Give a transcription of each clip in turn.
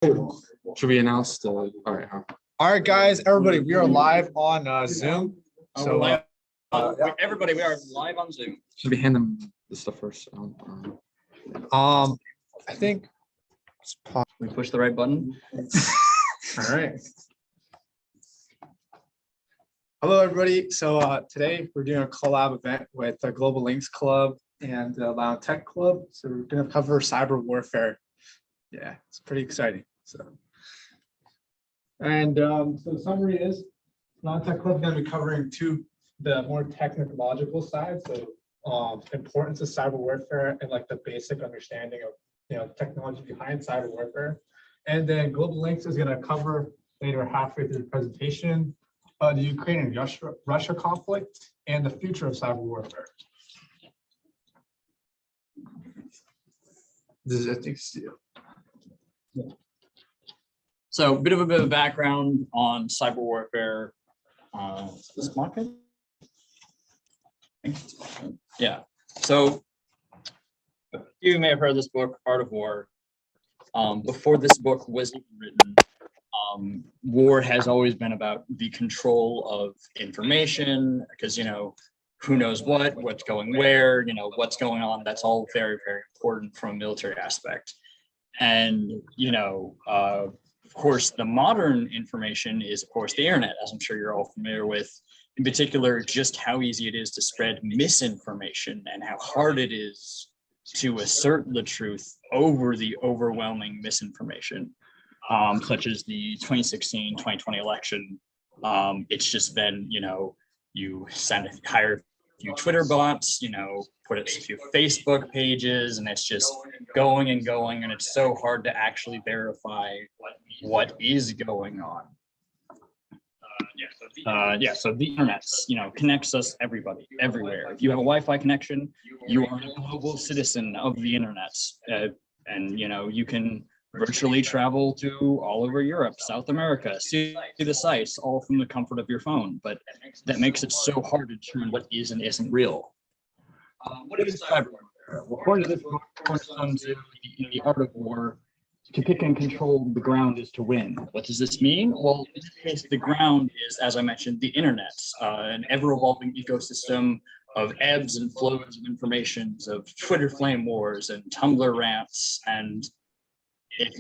Should we announce the? All right. All right, guys, everybody, we are live on Zoom. So, everybody, we are live on Zoom. Should we hand them the stuff first? I think we push the right button. All right. Hello, everybody. So today we're doing a collab event with the Global Links Club and the Loudoun Tech Club. So we're going to cover cyber warfare. Yeah, it's pretty exciting. So the summary is Loudoun Tech Club is going to be covering the more technological side. So importance of cyber warfare and like the basic understanding of technology behind cyber warfare. And then Global Links is going to cover later halfway through the presentation the Ukraine and Russia conflict and the future of cyber warfare. This is, I think, So a bit of background on cyber warfare. This market? Yeah. So you may have heard this book, Art of War. Before this book was even written, war has always been about the control of information, because who knows what's going where, what's going on. That's all very, very important from a military aspect. And of course, the modern information is, of course, the internet, as I'm sure you're all familiar with. In particular, just how easy it is to spread misinformation and how hard it is to assert the truth over the overwhelming misinformation, such as the 2016-2020 election. It's just been, you hire a few Twitter bots, put it a few Facebook pages, and it's just going and going, and it's so hard to actually verify what is going on. So the internet, connects us, everybody, everywhere. If you have a Wi-Fi connection, you are a global citizen of the internet, and you can virtually travel to all over Europe, South America, see the sites, all from the comfort of your phone. But that makes it so hard to determine what is and isn't real. What is cyber warfare? Well, according to this book, in the Art of War, to pick and control the ground is to win. What does this mean? Well, in this case, the ground is, as I mentioned, the internet, an ever-evolving ecosystem of ebbs and flows of information, of Twitter flame wars and Tumblr rants. And if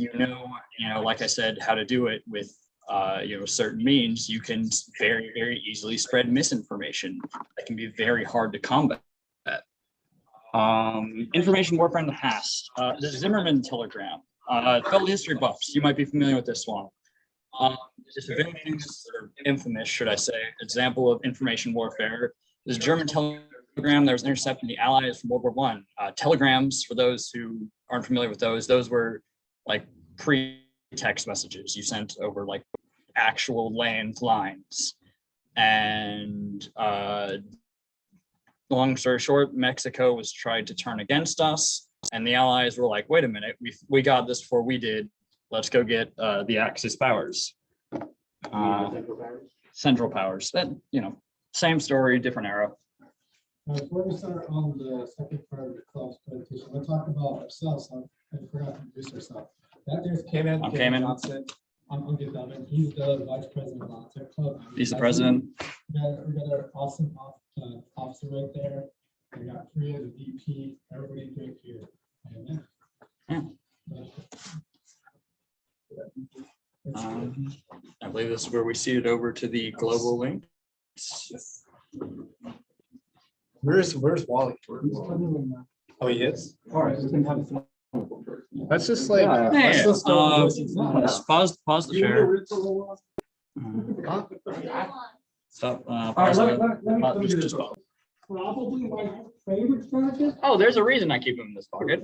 like I said, how to do it with certain means, you can very, very easily spread misinformation that can be very hard to combat. Information warfare in the past, the Zimmerman telegram. Fellow history buffs, you might be familiar with this one. It's a very famous, or infamous, should I say, example of information warfare. This German telegram that was intercepting the Allies from World War I. Telegrams, for those who aren't familiar with those were like pre-text messages you sent over like actual landlines. And long story short, Mexico was tried to turn against us. And the Allies were like, wait a minute, we got this before we did. Let's go get the Axis powers. Central powers. That, same story, different era. Before we start on the second part of the club's presentation, we'll talk about ourselves. I forgot to introduce ourselves. That there's Cayman. I'm Cayman. Johnson. I'm Loudoun. He's the vice president of Loudoun Tech Club. He's the president. We got our awesome officer right there. We got Priya, the VP, everybody great here. I believe this is where we seated over to the Global Link. where's Wally? Oh, he is? All right. Let's just like Hey, let's pause the share. Stop. Just pause. Probably my favorite project. Oh, there's a reason I keep them in this pocket.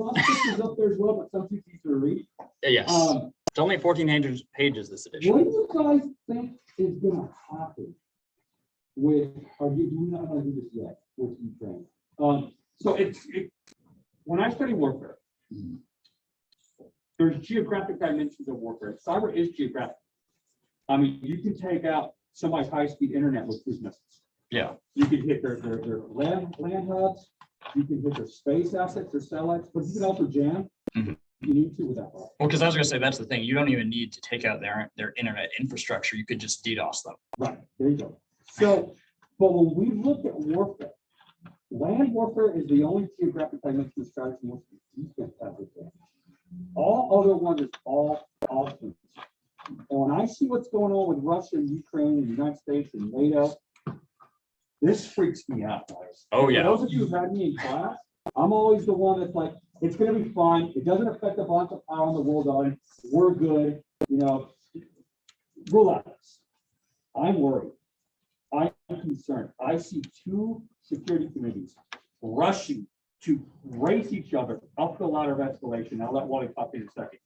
Is up there as well, but some people to read. Yes. It's only 14 pages this What edition. do you guys think is gonna happen with, do you not want to do this yet with Ukraine? So when I study warfare, there's geographic dimensions of warfare. Cyber is geographic. I mean, you can take out somebody's high-speed internet with cruise missiles. Yeah. You can hit their land hubs. You can hit their space assets, their satellites, but you can also jam you need to with that. Well, because I was gonna say, that's the thing. You don't even need to take out their internet infrastructure. You could just DDoS them. Right, there you go. So, but when we look at warfare, land warfare is the only geographic dimension of strategy in which defense has advantage. All other ones is all offense. And when I see what's going on with Russia and Ukraine and the United States and NATO, this freaks me out, guys. Oh, yeah. For those of you who've had me in class, I'm always the one that's like, it's gonna be fine. It doesn't affect a bunch of power on the world on it. We're good, you know, rule out this. I'm worried. I'm concerned. I see two security committees rushing to race each other up the ladder of escalation. I'll let Wally talk in a second.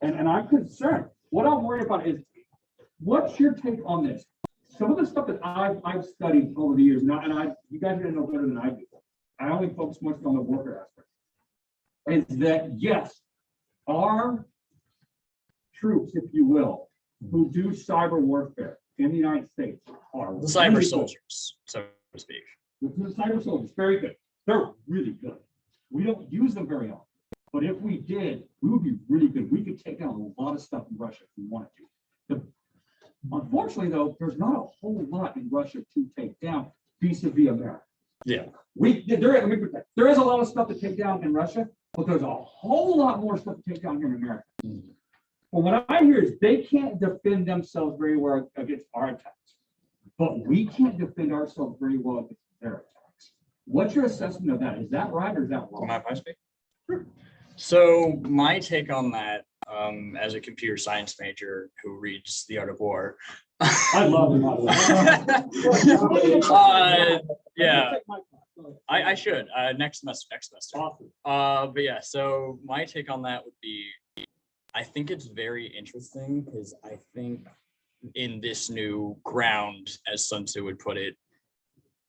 And I'm concerned. What I'm worried about is, what's your take on this? Some of the stuff that I've studied over the years, you guys are gonna know better than I do. I only focus much on the warfare aspect. Is that yes, our troops, if you will, who do cyber warfare in the United States are The cyber really good. soldiers, so to speak. The cyber soldiers, very good. They're really good. We don't use them very often, but if we did, we would be really good. We could take down a lot of stuff in Russia if we wanted to. Unfortunately, though, there's not a whole lot in Russia to take down vis-a-vis America. Yeah. There is a lot of stuff to take down in Russia, but there's a whole lot more stuff to take down here in America. Well, what I hear is they can't defend themselves very well against our attacks, but we can't defend ourselves very well against their attacks. What's your assessment of that? Is that right or is that wrong? Am I speak? So my take on that, as a computer science major who reads The Art of War. I love it. Yeah, I should next semester. Awesome. But yeah, so my take on that would be, I think it's very interesting because I think in this new ground, as Sun Tzu would put it,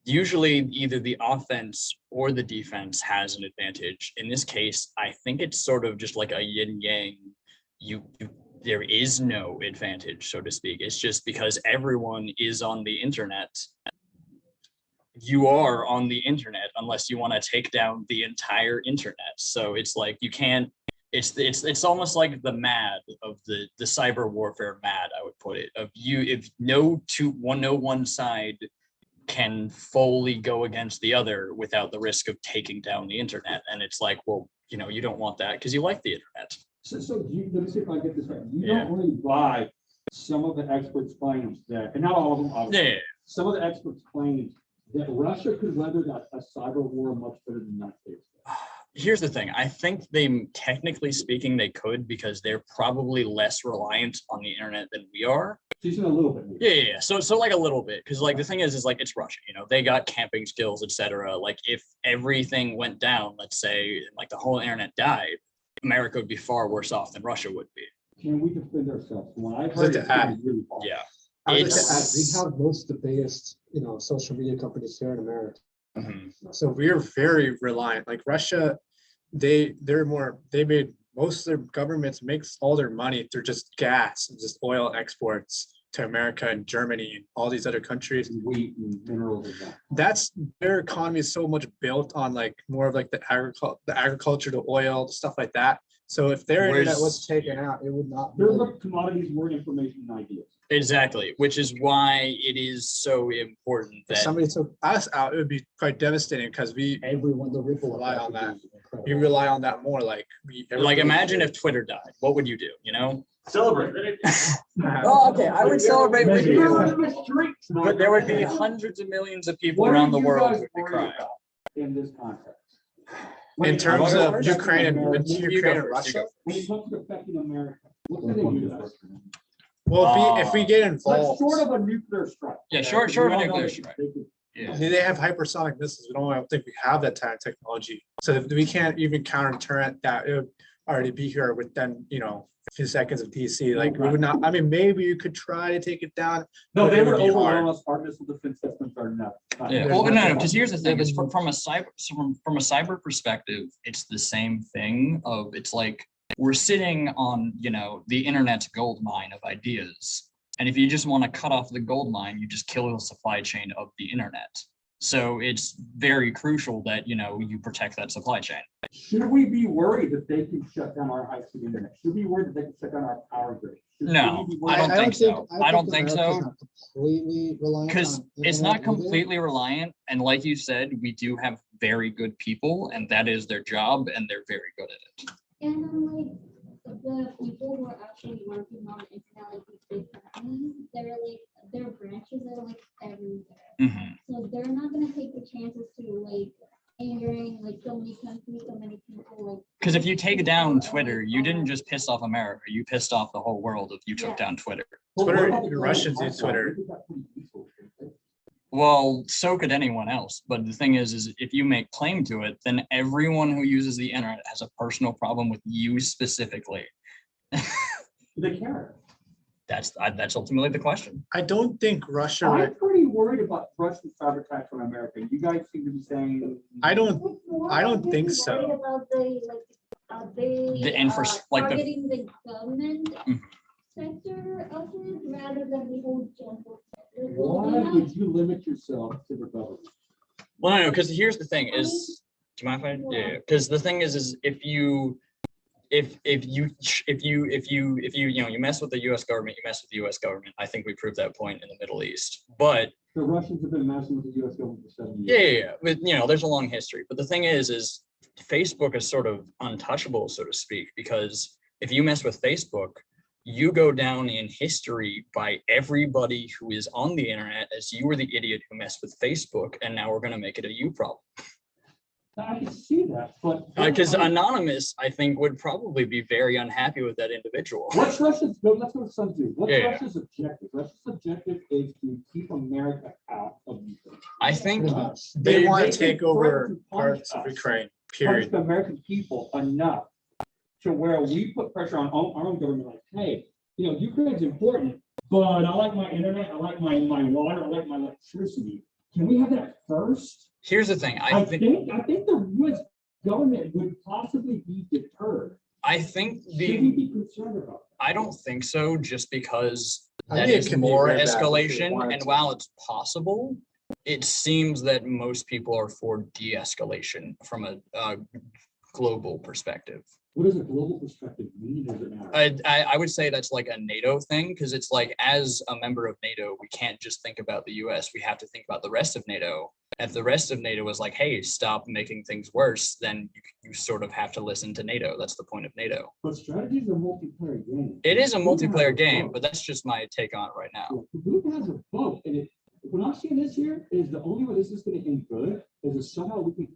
usually either the offense or the defense has an advantage. In this case, I think it's sort of just like a yin yang. There is no advantage, so to speak. It's just because everyone is on the internet. You are on the internet unless you want to take down the entire internet. So it's like you can't. It's almost like the MAD of the cyber warfare MAD, I would put it, of you, if no one side can fully go against the other without the risk of taking down the internet. And it's like, well, you don't want that because you like the internet. So let me see if I get this right. You don't really buy some of the experts' claims that, and not all of them, obviously. Yeah. Some of the experts' claims that Russia could weather a cyber war much better than the United States. Here's the thing. I think technically speaking, they could because they're probably less reliant on the internet than we are. Just a little bit. Maybe. Yeah. So like a little bit, because like the thing is like it's Russia. They got camping skills, etc. Like if everything went down, let's say, like the whole internet died, America would be far worse off than Russia would be. Can we defend ourselves? When I heard it, really hard. Yeah. We have most of the biggest, social media companies here in America. Mhm. So we're very reliant. Like Russia, they made most of their governments makes all their money through just gas and just oil exports to America and Germany and all these other countries. And wheat and minerals and that. That's their economy is so much built on like more of like the agriculture, the oil, stuff like that. So if their internet was taken out, it would not. There's like commodities, word, information, and ideas. Exactly, which is why it is so important If that somebody took us out, it would be quite devastating because Everyone, the ripple rely effect on would that. be incredible. we rely on that more. Like imagine if Twitter died, what would you do? Celebrate. Oh, okay, I would celebrate with Maybe you, we're in the streets, but there would be hundreds of millions of people What around are the you world guys who would worried cry. about in this context? in terms Well, of first, Ukraine and you go Ukraine and first, you go Russia. When it comes to affecting America, what can they do to us? Well, if we get But involved, short of a nuclear strike. Yeah, okay? short of a We all know nuclear that strike. they could- Yeah. they have hypersonic missiles. I don't think we have that kind of technology. So if we can't even counter-turret that, it would already be here within, a few seconds of DC. Like we would not, I mean, maybe you could try to take it down. No, but they it would be overwhelm hard. us. Our missile defense systems are not. Yeah, There's well, no, nothing- because here's the thing, is from a cyber perspective, it's the same thing of, it's like, we're sitting on, the internet's gold mine of ideas. And if you just want to cut off the gold mine, you just kill the supply chain of the internet. So it's very crucial that, you protect that supply chain. Should we be worried that they can shut down our high-speed internet? Should we be worried that they can shut down our power grid? No, we be I don't worried- think so. I don't think America's so. not completely reliant Because on it's internet not either. completely reliant. And like you said, we do have very good people and that is their job and they're very good at it. And like the people who are actually working on the internet, like these big companies, their branches are like everywhere. Mhm. So they're not gonna take the chances to like angering like so many countries, so many people. Like Because if you take down people are, Twitter, like, you didn't all- just piss off America, you pissed off the whole world if you took Yeah. down Twitter. But what Twitter, about the the Russians use platform? Twitter. I think that's pretty useful, right? Well, so could anyone else. But the thing is if you make claim to it, then everyone who uses the internet has a personal problem with you specifically. Do they care? That's ultimately the question. I don't think Russia, I'm pretty worried about Russian cyber attacks on America. You guys seem to be saying. I don't, It's more I don't like think they're so. worried about Like targeting the government Mhm. sector of it rather than the whole general sector. So Why they're not- would you limit yourself to the government? Well, no, because here's the thing is, do you mind if I, yeah, because the thing is if you mess with the US government, you mess with the US government. I think we proved that point in the Middle East. But The Russians have been messing with the US government for 7 yeah, years. yeah, yeah. But there's a long history. But the thing is Facebook is sort of untouchable, so to speak, because if you mess with Facebook, you go down in history by everybody who is on the internet as you were the idiot who messed with Facebook, and now we're going to make it a you problem. I can see that, but. Because Anonymous, I think, would probably be very unhappy with that individual. What's Russia's, no, that's what Sun do. What's Yeah. Russia's objective? Russia's objective is to keep America out of Ukraine. I think Pretty much. they want they to take can over threaten to punish parts of us. Ukraine, Punish period. the American people enough to where we put pressure on our own government, like, hey, Ukraine's important, but I like my internet, I like my water, I like my electricity. Can we have that first? here's the thing. I think the US government would possibly be deterred. I think Should we the be concerned about that? I don't think so, just because I that think it is could be more very bad if they escalation. wanted And to. while it's possible, it seems that most people are for de-escalation from a global perspective. What does a global perspective mean? Does it matter? I would say that's like a NATO thing, because it's like, as a member of NATO, we can't just think about the US, we have to think about the rest of NATO. If the rest of NATO was like, hey, stop making things worse, then you sort of have to listen to NATO. That's the point of NATO. But strategy is a multiplayer game. It is a Who has multiplayer a game, vote? but that's just my take on it right now. Who has a vote? And what I'm seeing this year is the only way this is going to end good is if somehow we can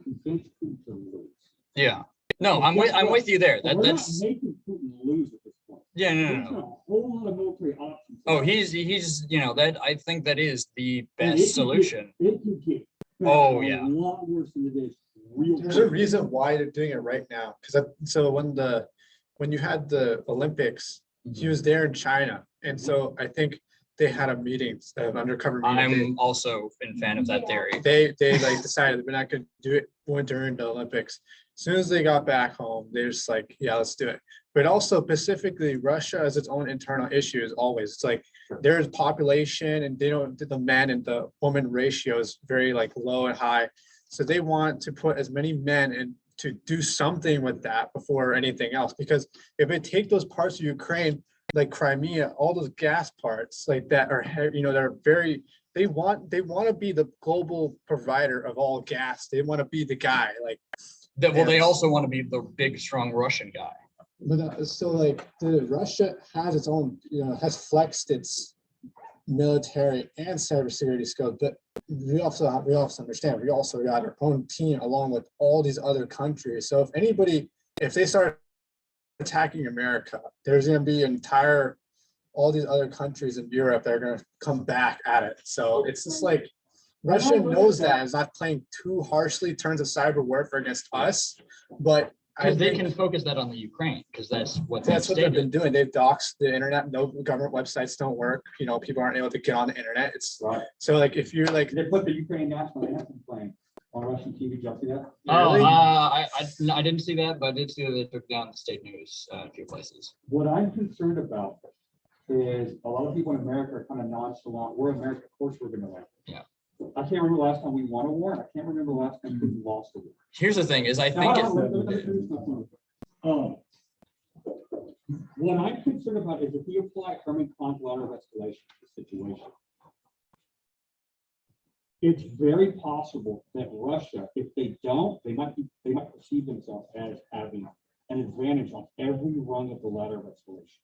convince Putin to lose. Yeah. No, I'm with you there. But we're That's not making Putin lose at this point. yeah, no, There's no, no. a whole lot of military options. Oh, he's that I think that is the And best solution. It can get Oh, a yeah. lot worse than it is. Real There's a quick. reason why they're doing it right now. Because so when you had the Olympics, he was there in China, and so I think they had a meeting, an undercover meeting. I'm also a fan of that theory. They like decided we're not going to do it during the Olympics. As soon as they got back home, they're just like, yeah, let's do it. But also specifically, Russia has its own internal issues always. It's like there's population and the man and the woman ratio is very like low and high. So they want to put as many men in to do something with that before anything else. Because if they take those parts of Ukraine, like Crimea, all those gas parts like that are, they're very, they want to be the global provider of all gas. They want to be the guy. Like, Well, they also want to be the big, strong Russian guy. But so like Russia has its own, has flexed its military and cybersecurity scope, but we also understand we also got our own team along with all these other countries. So if they start attacking America, there's going to be all these other countries in Europe that are going to come back at it. So it's just like Russia knows that it's not playing too harshly in terms of cyber warfare against us, but I Because they think can focus that on the Ukraine, because that's what that's what they've been stated. doing. They've doxed the internet. No government websites don't work. People aren't able to get on the internet. It's Right. so like if you're like They put the Ukrainian national anthem playing on Russian TV. Did you see that? Oh, really, I didn't see that, but I did see that they took down the state news in a few places. What I'm concerned about is a lot of people in America are kind of nonchalant. We're America, of course we're going to win. Yeah. I can't remember the last time we won a war. And I can't remember the last time we lost a war. Here's the thing is I Now, think hold it, on, let me finish my point. What I'm concerned about is if we apply Herman Kahn's ladder of escalation to the situation, it's very possible that Russia, if they don't, they might perceive themselves as having an advantage on every rung of the ladder of escalation.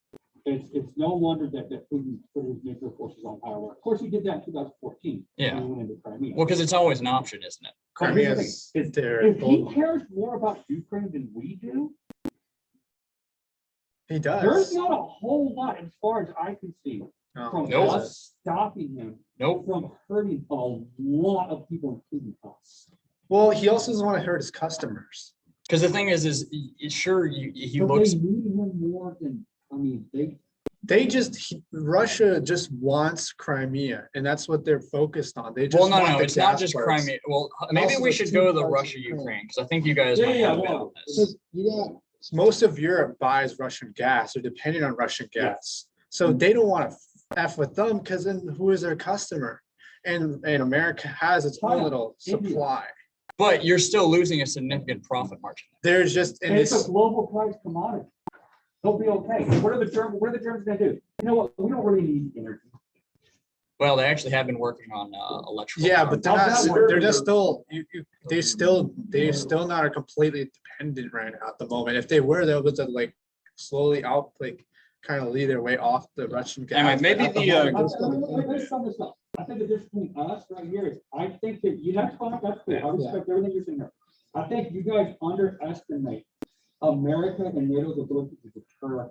It's no wonder that Putin put his nuclear forces on high alert. Of course, he did that in 2014. Yeah. When he went into Crimea. well, because it's always an option, isn't it? But here's the Crimea's thing, their if he gold. cares more about Ukraine than we do, He there's does. not a whole lot as far as I can see No, from he Nope. doesn't. us stopping him Nope. from hurting a lot of people, including us. Well, he also doesn't want to hurt his customers. Because the thing is sure he But looks. they need him more than, I mean, Russia just wants Crimea, and that's what they're focused on. They just Well, no, want no, the it's not gas just parts. Crimea. Well, maybe also we the should two go to the parts of Russia Ukraine. Ukraine because I think you guys Yeah, might yeah, have a bit well, on this. Because you got, Most of Europe buys Russian gas. They're depending on Russian gas. So they don't want to F with them because then who is their customer? And America has its own China, little India. supply. But you're still losing a significant profit margin. There's just, and It's a it's, global price commodity. They'll be okay. What are the Germans gonna do? You know what? We don't really need energy. Well, they actually have been working on electrical. yeah, power. but they're How's that not, work? they're just still, they still not are completely dependent right now at the moment. If they were, they'll just like slowly out, like kind of lead their way off the Russian gas. Anyway, maybe But at the, moment, I they're still dependent. let's sum this up. I think the difference between us right here is, I think that you, that's fine, that's cool. I respect everything you're saying there. I think you guys underestimate America and NATO's ability to deter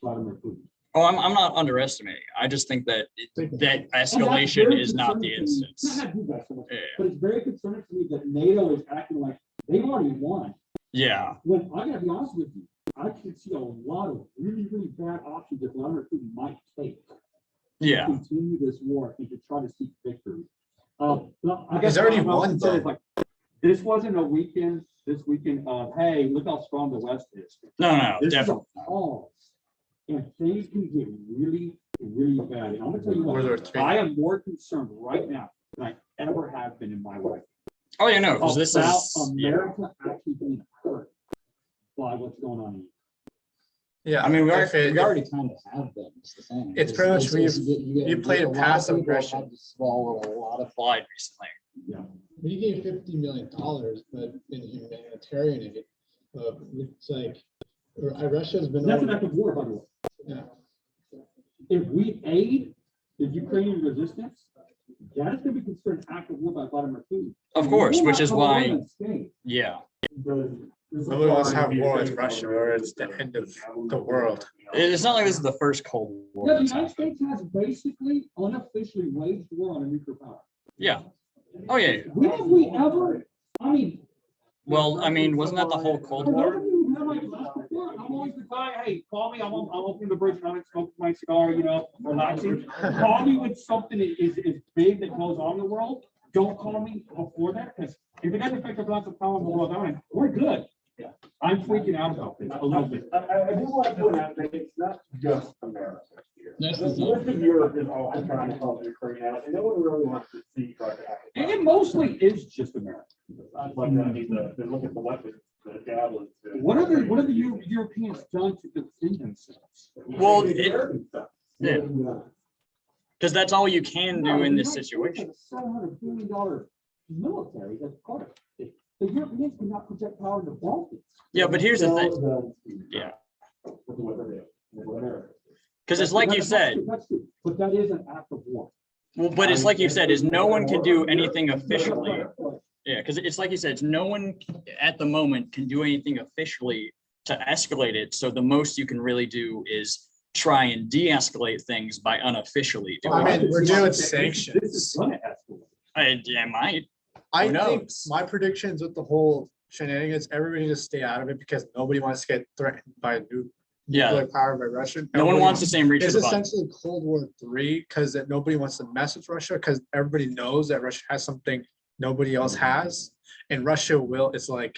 Vladimir Putin. Oh, I'm not underestimating. I just think that that escalation is not the instance. Not you guys so much, Yeah. but it's very concerning to me that NATO is acting like they've already won. Yeah. When I gotta be honest with you, I can see a lot of really, really bad options that Vladimir Putin might take. Yeah. Continue this war and to try to seek victory. Well, I He's guess already what I won, would say is, though. like, this wasn't a weekend, this weekend of, hey, look how strong the West is. No, This is a definitely. pause. And things can get really, really bad. And I'm gonna tell you World War what, III. I am more concerned right now than I ever have been in my life. Oh, yeah, no, because this About is, yeah. America actually being hurt by what's going on. Yeah, I mean, we if it- already kind of have been, it's the same. It's pretty much you played a lot of passive people aggression. had to swallow a lot of. Applied recently. We gave $50 million, but in humanitarian aid, it's like, Russia's been. That's an over- act of war, by the way. Yeah. If we aid the Ukrainian resistance, that is gonna be considered an act of war by Vladimir Putin. Of course, We're which not is gonna why, let him stay. yeah. Nobody wants to have war with Russia or it's the end of the world. It's not like this is the first Cold War. Yeah, the that's United happened. States has basically unofficially waged war on a nuclear power. Yeah. Oh, yeah. When have we ever, I mean. Well, I mean, wasn't that the whole Cold For those War? of you who have my class before, I'm always the guy, hey, call me, I'm opening the bridge, I'm smoking my cigar, you know, relaxing. Call me with something that is big that goes on in the world. Don't call me before that, because if it doesn't affect the balance of power in the world, we're good. Yeah. I'm freaking out about this a little bit. I do want to point out that it's not just America here. That's Most the- of Europe is also trying to help Ukraine out, and no one really wants to see Russia. And it mostly is just America. Like, I mean, look at the weapons, the javelins. What are the Europeans done to defend themselves? Well, The it- American stuff. yeah. Because that's all you can do in this No, situation. $700 billion military that's part of it. The Europeans cannot project power in the Balkans. Yeah, but here's the thing. Yeah. Because it's like you said, That's true, but that is an act of war. well, but it's like you said, is no one can do anything officially. Yeah, because it's like you said, it's no one at the moment can do anything officially to escalate it. So the most you can really do is try and de-escalate things by unofficially doing I it. mean, we're doing This is sanctions. gonna escalate. Yeah, might. I Who think knows? my predictions with the whole shenanigans, everybody just stay out of it because nobody wants to get threatened by Yeah, nuclear power by Russia. no one wants the same reach of It's the button. essentially Cold War III because nobody wants to mess with Russia because everybody knows that Russia has something nobody else has, and Russia will. It's like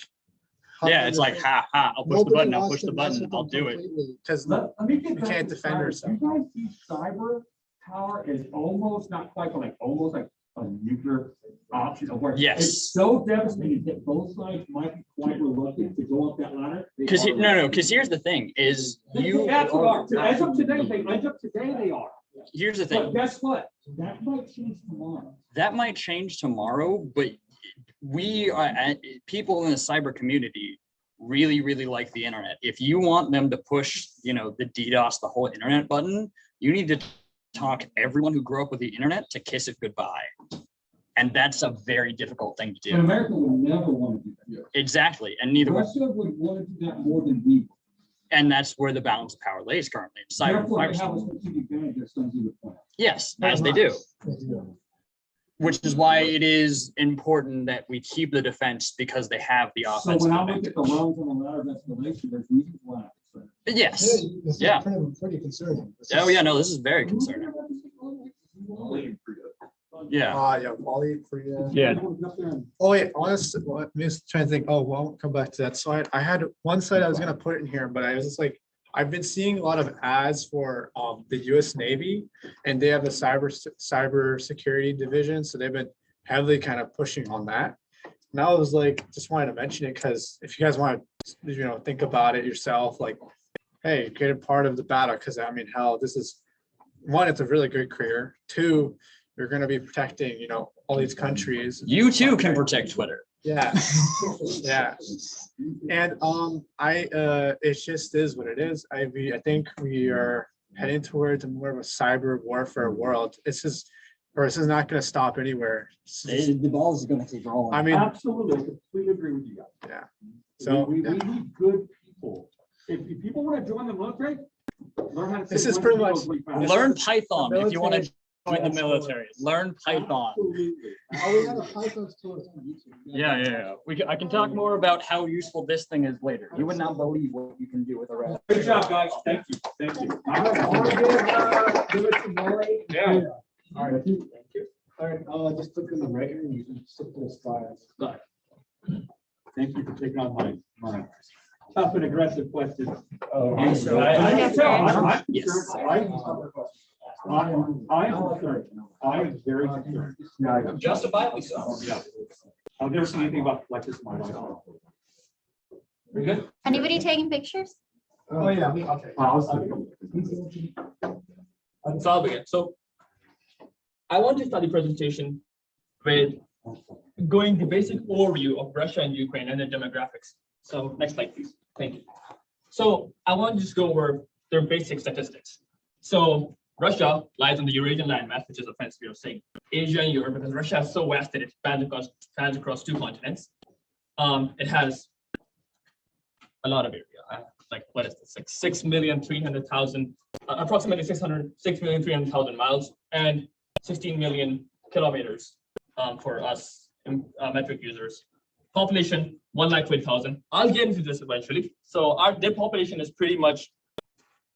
Yeah, it's like, ha, ha, I'll push the button, I'll push the button, I'll do it. because Let me get You back can't to defend cyber. yourself. You guys see cyber power is almost not quite, but like almost like a nuclear option of war. Yes. It's so devastating that both sides might be quite reluctant to go up that ladder. They Because are because here's the thing is That's what are. As of today, they are. here's the But thing. guess what? That might change tomorrow. That might change tomorrow, but we are people in the cyber community really, really like the internet. If you want them to push, the DDoS, the whole internet button, you need to talk everyone who grew up with the internet to kiss it goodbye. And that's a very difficult thing to And do. America would never want to do that. Exactly. And neither would. Russia would want to do that more than we would. And that's where the balance of power lays currently in cyber. Therefore, they have a strategic advantage as some do with plan. Yes, as they do. Which is why it is important that we keep the defense because they have the So offensive. when I look at the rungs on the ladder of escalation, there's reasons why. I'm concerned. Yes. This is Yeah. pretty concerning. This Oh is- yeah, no, this is very concerning. Yeah. Yeah, Wally, Korea. Yeah. Oh, wait, honestly, I'm just trying to think, oh, well, I'll come back to that. So I had one site I was gonna put in here, but I was just like, I've been seeing a lot of ads for the US Navy and they have a cyber security division. So they've been heavily kind of pushing on that. And I was like, just wanted to mention it because if you guys want to, think about it yourself, like, hey, get a part of the battle. Cause I mean, hell, this is one, it's a really good career. Two, you're gonna be protecting, all these countries. You too can protect Twitter. Yeah, yeah. And it just is what it is. I think we are heading towards more of a cyber warfare world. This is not gonna stop anywhere. The ball is gonna keep rolling. I mean, Absolutely, I completely agree with you guys. yeah. So We need good people. If people want to join the military, learn how to. This say is one pretty thing much- really fast. Learn Python if you want to Military- join the military. Learn Python. Absolutely. Oh, we have a Python store on YouTube. Yeah. I can talk more about how useful this thing is later. You would not believe what you can do with a red. Good job, guys. Thank you. I want to give it to Molly. Yeah. All right, all right, just click on the right here and you can skip those files. Thank you for taking on my tough and aggressive questions. I can tell. I'm Yes. concerned. I am very concerned. Justifiably so. Yeah. I've never seen anything like this in my life. We good? Anybody taking pictures? Oh, yeah. So I'll begin. So I want to start the presentation with going the basic overview of Russia and Ukraine and their demographics. So next slide, please. Thank you. So I want to just go over their basic statistics. So Russia lies on the Eurasian landmass, which is a fancy way of saying Asia and Europe, because Russia is so vast that it spans across two continents. It has a lot of area. Like what is this? Like 6,300,000, approximately 6,300,000 miles, and 16 million kilometers for us metric users. Population 1,20,000. I'll get into this eventually. So their population is pretty much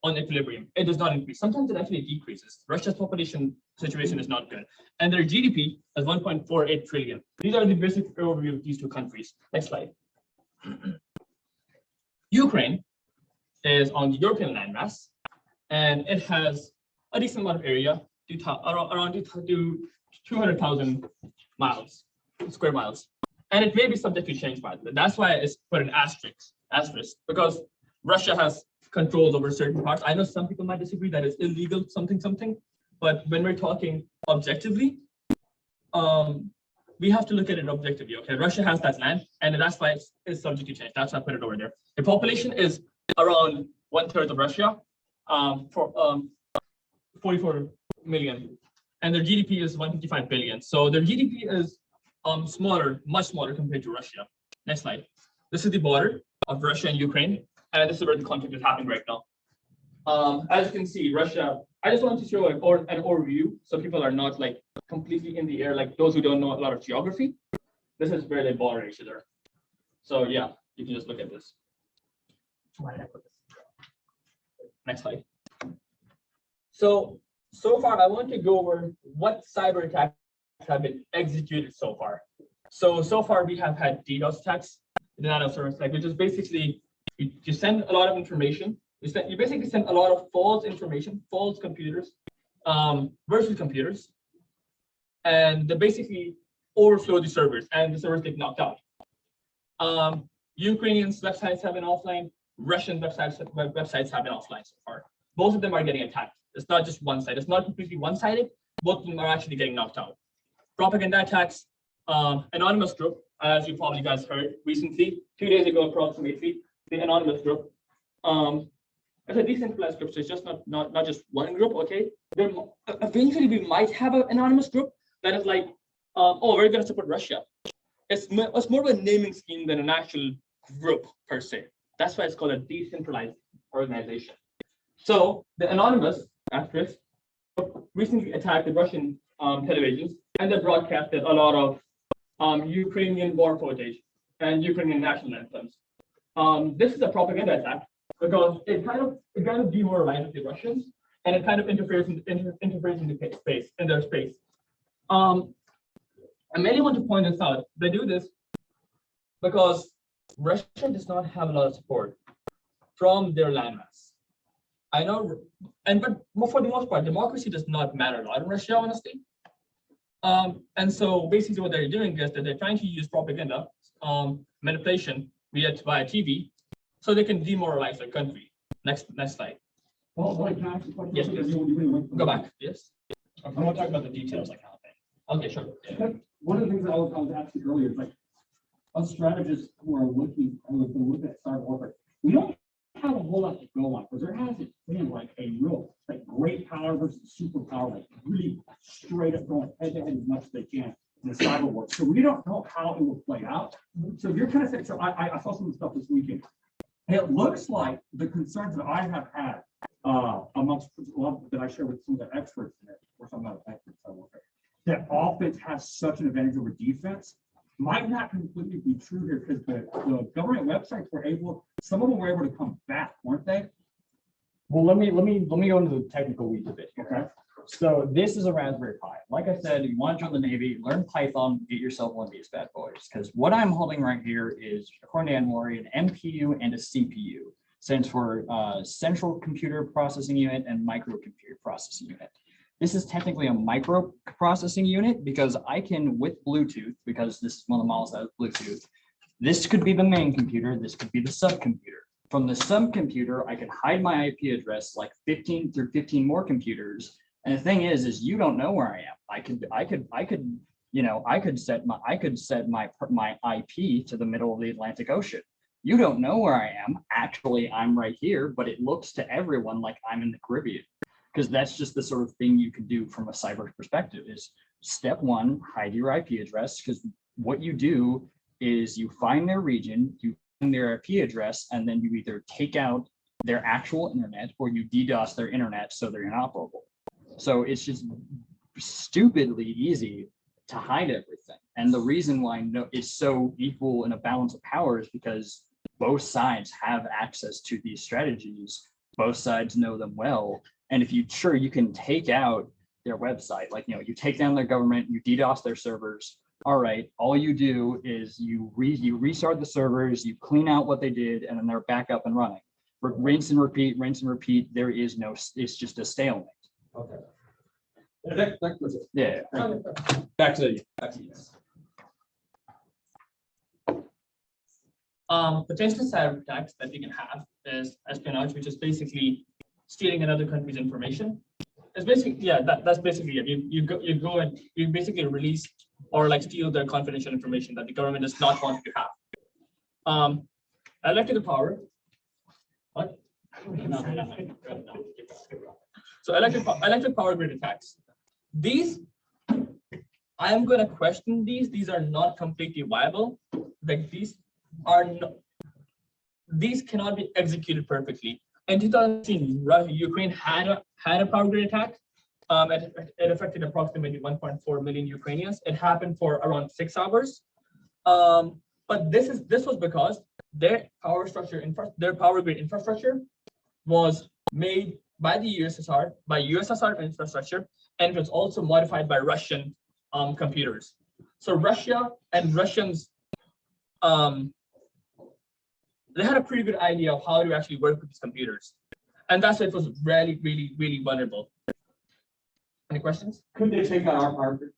on equilibrium. It does not increase. Sometimes it actually decreases. Russia's population situation is not good. And their GDP is 1.48 trillion. These are the basic overview of these two countries. Next slide. Ukraine is on the European landmass, and it has a decent amount of area, around 200,000 miles, square miles. And it may be subject to change by the way. That's why it's put an asterisk, because Russia has controls over certain parts. I know some people might disagree that it's illegal, something, but when we're talking objectively, we have to look at it objectively. Okay, Russia has that land, and that's why it's subject to change. That's why I put it over there. The population is around 1/3 of Russia, for 44 million, and their GDP is 155 billion. So their GDP is smaller, much smaller compared to Russia. Next slide. This is the border of Russia and Ukraine, and this is where the conflict is happening right now. As you can see, Russia. I just want to show an overview, so people are not like completely in the air, like those who don't know a lot of geography. This is where they border each other. So yeah, you can just look at this. Why did I put this? Next slide. So far, I want to go over what cyber attacks have been executed so far. So far, we have had DDoS attacks, denial of service attack, which is basically you send a lot of information. You basically send a lot of false information, false computers, virtual computers, and they basically overflow the servers, and the servers get knocked out. Ukrainians websites have been offline. Russian websites have been offline so far. Both of them are getting attacked. It's not just one side. It's not completely one-sided. Both of them are actually getting knocked out. Propaganda attacks. Anonymous group, as you probably guys heard recently, 2 days ago approximately, the anonymous group. It's a decentralized group, so it's just not just one group. Okay, there eventually we might have an anonymous group that is like, oh, we're going to support Russia. It's more of a naming scheme than an actual group per se. That's why it's called a decentralized organization. So the anonymous actress recently attacked the Russian televisions, and they broadcasted a lot of Ukrainian war footage and Ukrainian national anthems. This is a propaganda attack because it kind of demoralizes the Russians, and it kind of interferes in their space. I mainly want to point this out. They do this because Russia does not have a lot of support from their landmass. I know, but for the most part, democracy does not matter a lot in Russia, honestly. And so basically what they're doing is that they're trying to use propaganda, manipulation via TV, so they can demoralize their country. Next slide. Well, can I ask you a question? Yes, please. Go back. Yes. I Okay. want to talk about the details, like how thing. Okay, sure. Yeah. One of the things I was asking earlier is like, us strategists who are looking at cyber warfare, we don't have a whole lot to go on, because there hasn't been like a real, like, great power versus superpower, like really straight up going head to head as much as they can in the cyber war. So we don't know how it will play out. So you're kind of saying, so I saw some of the stuff this weekend. And it looks like the concerns that I have had amongst that I share with some of the experts in it, of course I'm not an expert in cyber warfare, that offense has such an advantage over defense might not completely be true here, because the government websites were able, some of them were able to come back, weren't they? Well, let me go into the technical weeds a bit here. Okay. So this is a Raspberry Pi. Like I said, you want to join the Navy, learn Python, get yourself one of these bad boys. Because what I'm holding right here is, according to Anwari, an MPU and a CPU. Stands for Central Computer Processing Unit and Microcomputer Processing Unit. This is technically a microprocessing unit because I can, with Bluetooth, because this is one of the models that has Bluetooth, this could be the main computer, this could be the subcomputer. From the subcomputer, I can hide my IP address like 15 through 15 more computers. And the thing is you don't know where I am. I could set my IP to the middle of the Atlantic Ocean. You don't know where I am. Actually, I'm right here, but it looks to everyone like I'm in the Caribbean. Because that's just the sort of thing you can do from a cyber perspective is step one, hide your IP address, because what you do is you find their region, you find their IP address, and then you either take out their actual internet or you DDoS their internet so they're inoperable. So it's just stupidly easy to hide everything. And the reason why it's so equal in a balance of power is because both sides have access to these strategies. Both sides know them well. And if you can take out their website, like, you take down their government, you DDoS their servers. All right, all you do is you restart the servers, you clean out what they did, and then they're back up and running. Rinse and repeat, rinse and repeat. There is no, it's just a stalemate. Okay. That was it. Yeah. Back to you. Potential cyber attacks that we can have is espionage, which is basically stealing another country's information. It's basically, yeah, that's basically it. You go and you basically release or like steal their confidential information that the government does not want you to have. Electrical power. What? So electric power grid attacks. These, I am going to question these. These are not completely viable. Like these cannot be executed perfectly. In 2018, Ukraine had a power grid attack. It affected approximately 1.4 million Ukrainians. It happened for around 6 hours. But this was because their power grid infrastructure was made by the USSR, by USSR infrastructure, and it was also modified by Russian computers. So Russia and Russians, they had a pretty good idea of how to actually work with these computers. And that's why it was really, really, really vulnerable. Any questions? Could they take out our power grid?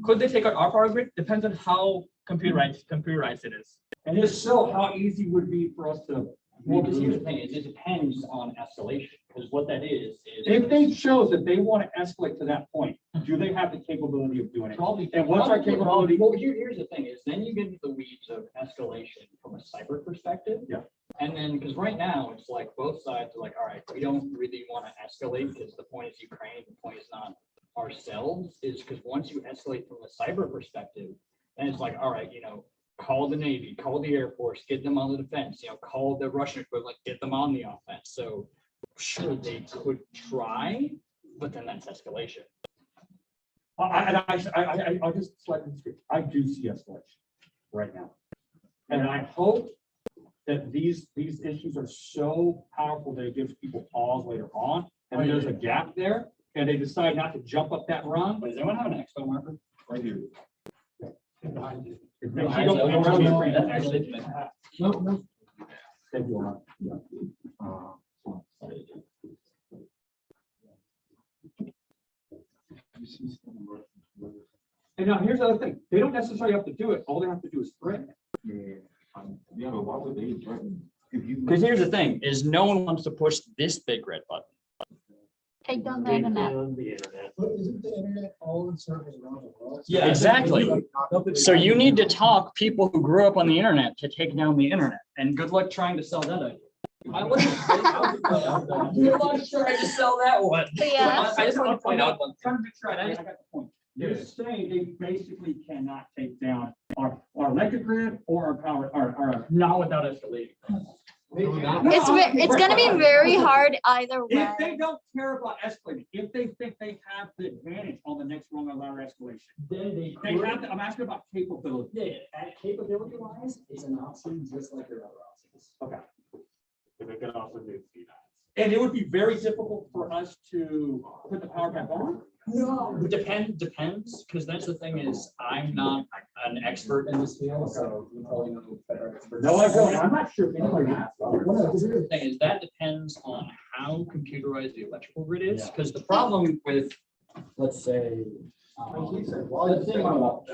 Could they take out our power grid? Depends on how computerized it is. And if so, how easy would it be for us to? Well, because here's the thing, is it depends on escalation, because what that is. If they chose that they want to escalate to that point, do they have the capability of doing it? Probably. And what's our capability? Well, here's the thing, is then you get into the weeds of escalation from a cyber perspective. Yeah. And then, because right now, it's like both sides are like, all right, we don't really want to escalate, because the point is Ukraine, the point is not ourselves, is because once you escalate from a cyber perspective, then it's like, all right, call the Navy, call the Air Force, get them on the defense, call the Russian equivalent, get them on the offense. So sure, they could try, but then that's escalation. I'll just slightly disagree. I do see escalation right now. And I hope that these issues are so powerful that it gives people pause later on. And there's a gap there and they decide not to jump up that run. Does anyone have an expo marker? Right here. If you don't go around the screen, that's actually- No. Thank you, Ron. And now here's the other thing. They don't necessarily have to do it. All they have to do is threaten it. Yeah, but why would they threaten? If you. Because here's the thing, is no one wants to push this big red button. Take down the internet. But isn't the internet all in servers around the world? Yeah, exactly. So you need to talk people who grew up on the internet to take down the internet, and good luck trying to sell that idea. I wasn't. Good luck trying to sell that one. Yeah. I just want to point out one Trying to make sure I got the point. You're saying they basically cannot take down our electric grid or our power, our. not without escalating. It's gonna be very hard either way. If they don't care about escalating, if they think they have the advantage on the next rung of our escalation, Then they have to, I'm asking about capability. Yeah, and capability wise, it's an option just like your other options. Okay. If it could also do that. And it would be very difficult for us to put the power back on. No, depends, because that's the thing is, I'm not an expert in this field, so you probably know better experts. No, I don't. I'm not sure if anybody has. The thing is, that depends on how computerized the electrical grid is, because the problem with, let's say, let's say my watch,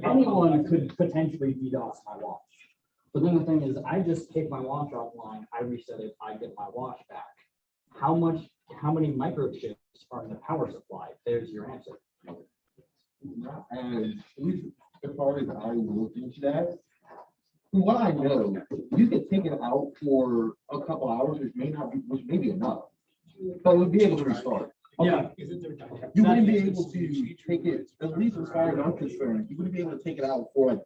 anyone could potentially DDoS my watch. But then the thing is, I just take my watch offline, I reset it, I get my watch back. How many microchips are in the power supply? There's your answer. And as far as I looked into that, from what I know, you could take it out for a couple hours, which may be enough. But we'll be able to restart. Yeah. You wouldn't be able to take it, at least as far as I'm concerned, you wouldn't be able to take it out for like.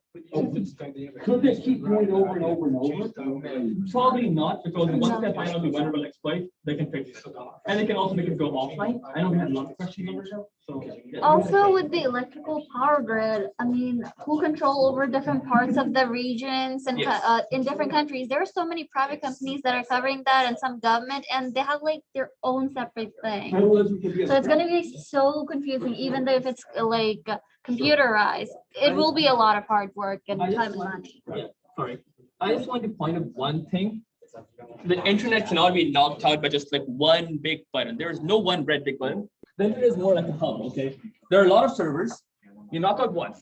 Could they keep doing it over and over and over? Probably not, because once they find out the vulnerable exploit, they can fix it. And they can also make it go offline. I know we had a lot of questions over here, so. Also with the electrical power grid, I mean, who control over different parts of the regions and Yes. in different countries, there are so many private companies that are covering that and some government, and they have like their own separate thing. Federalism could be a- So it's gonna be so confusing, even though if it's like computerized, it will be a lot of hard work and I just time and want- money. Yeah, sorry. I just want to point out one thing. The internet cannot be knocked out by just like one big button. There is no one red big button. The internet is more like a hub, okay? There are a lot of servers. You knock out one.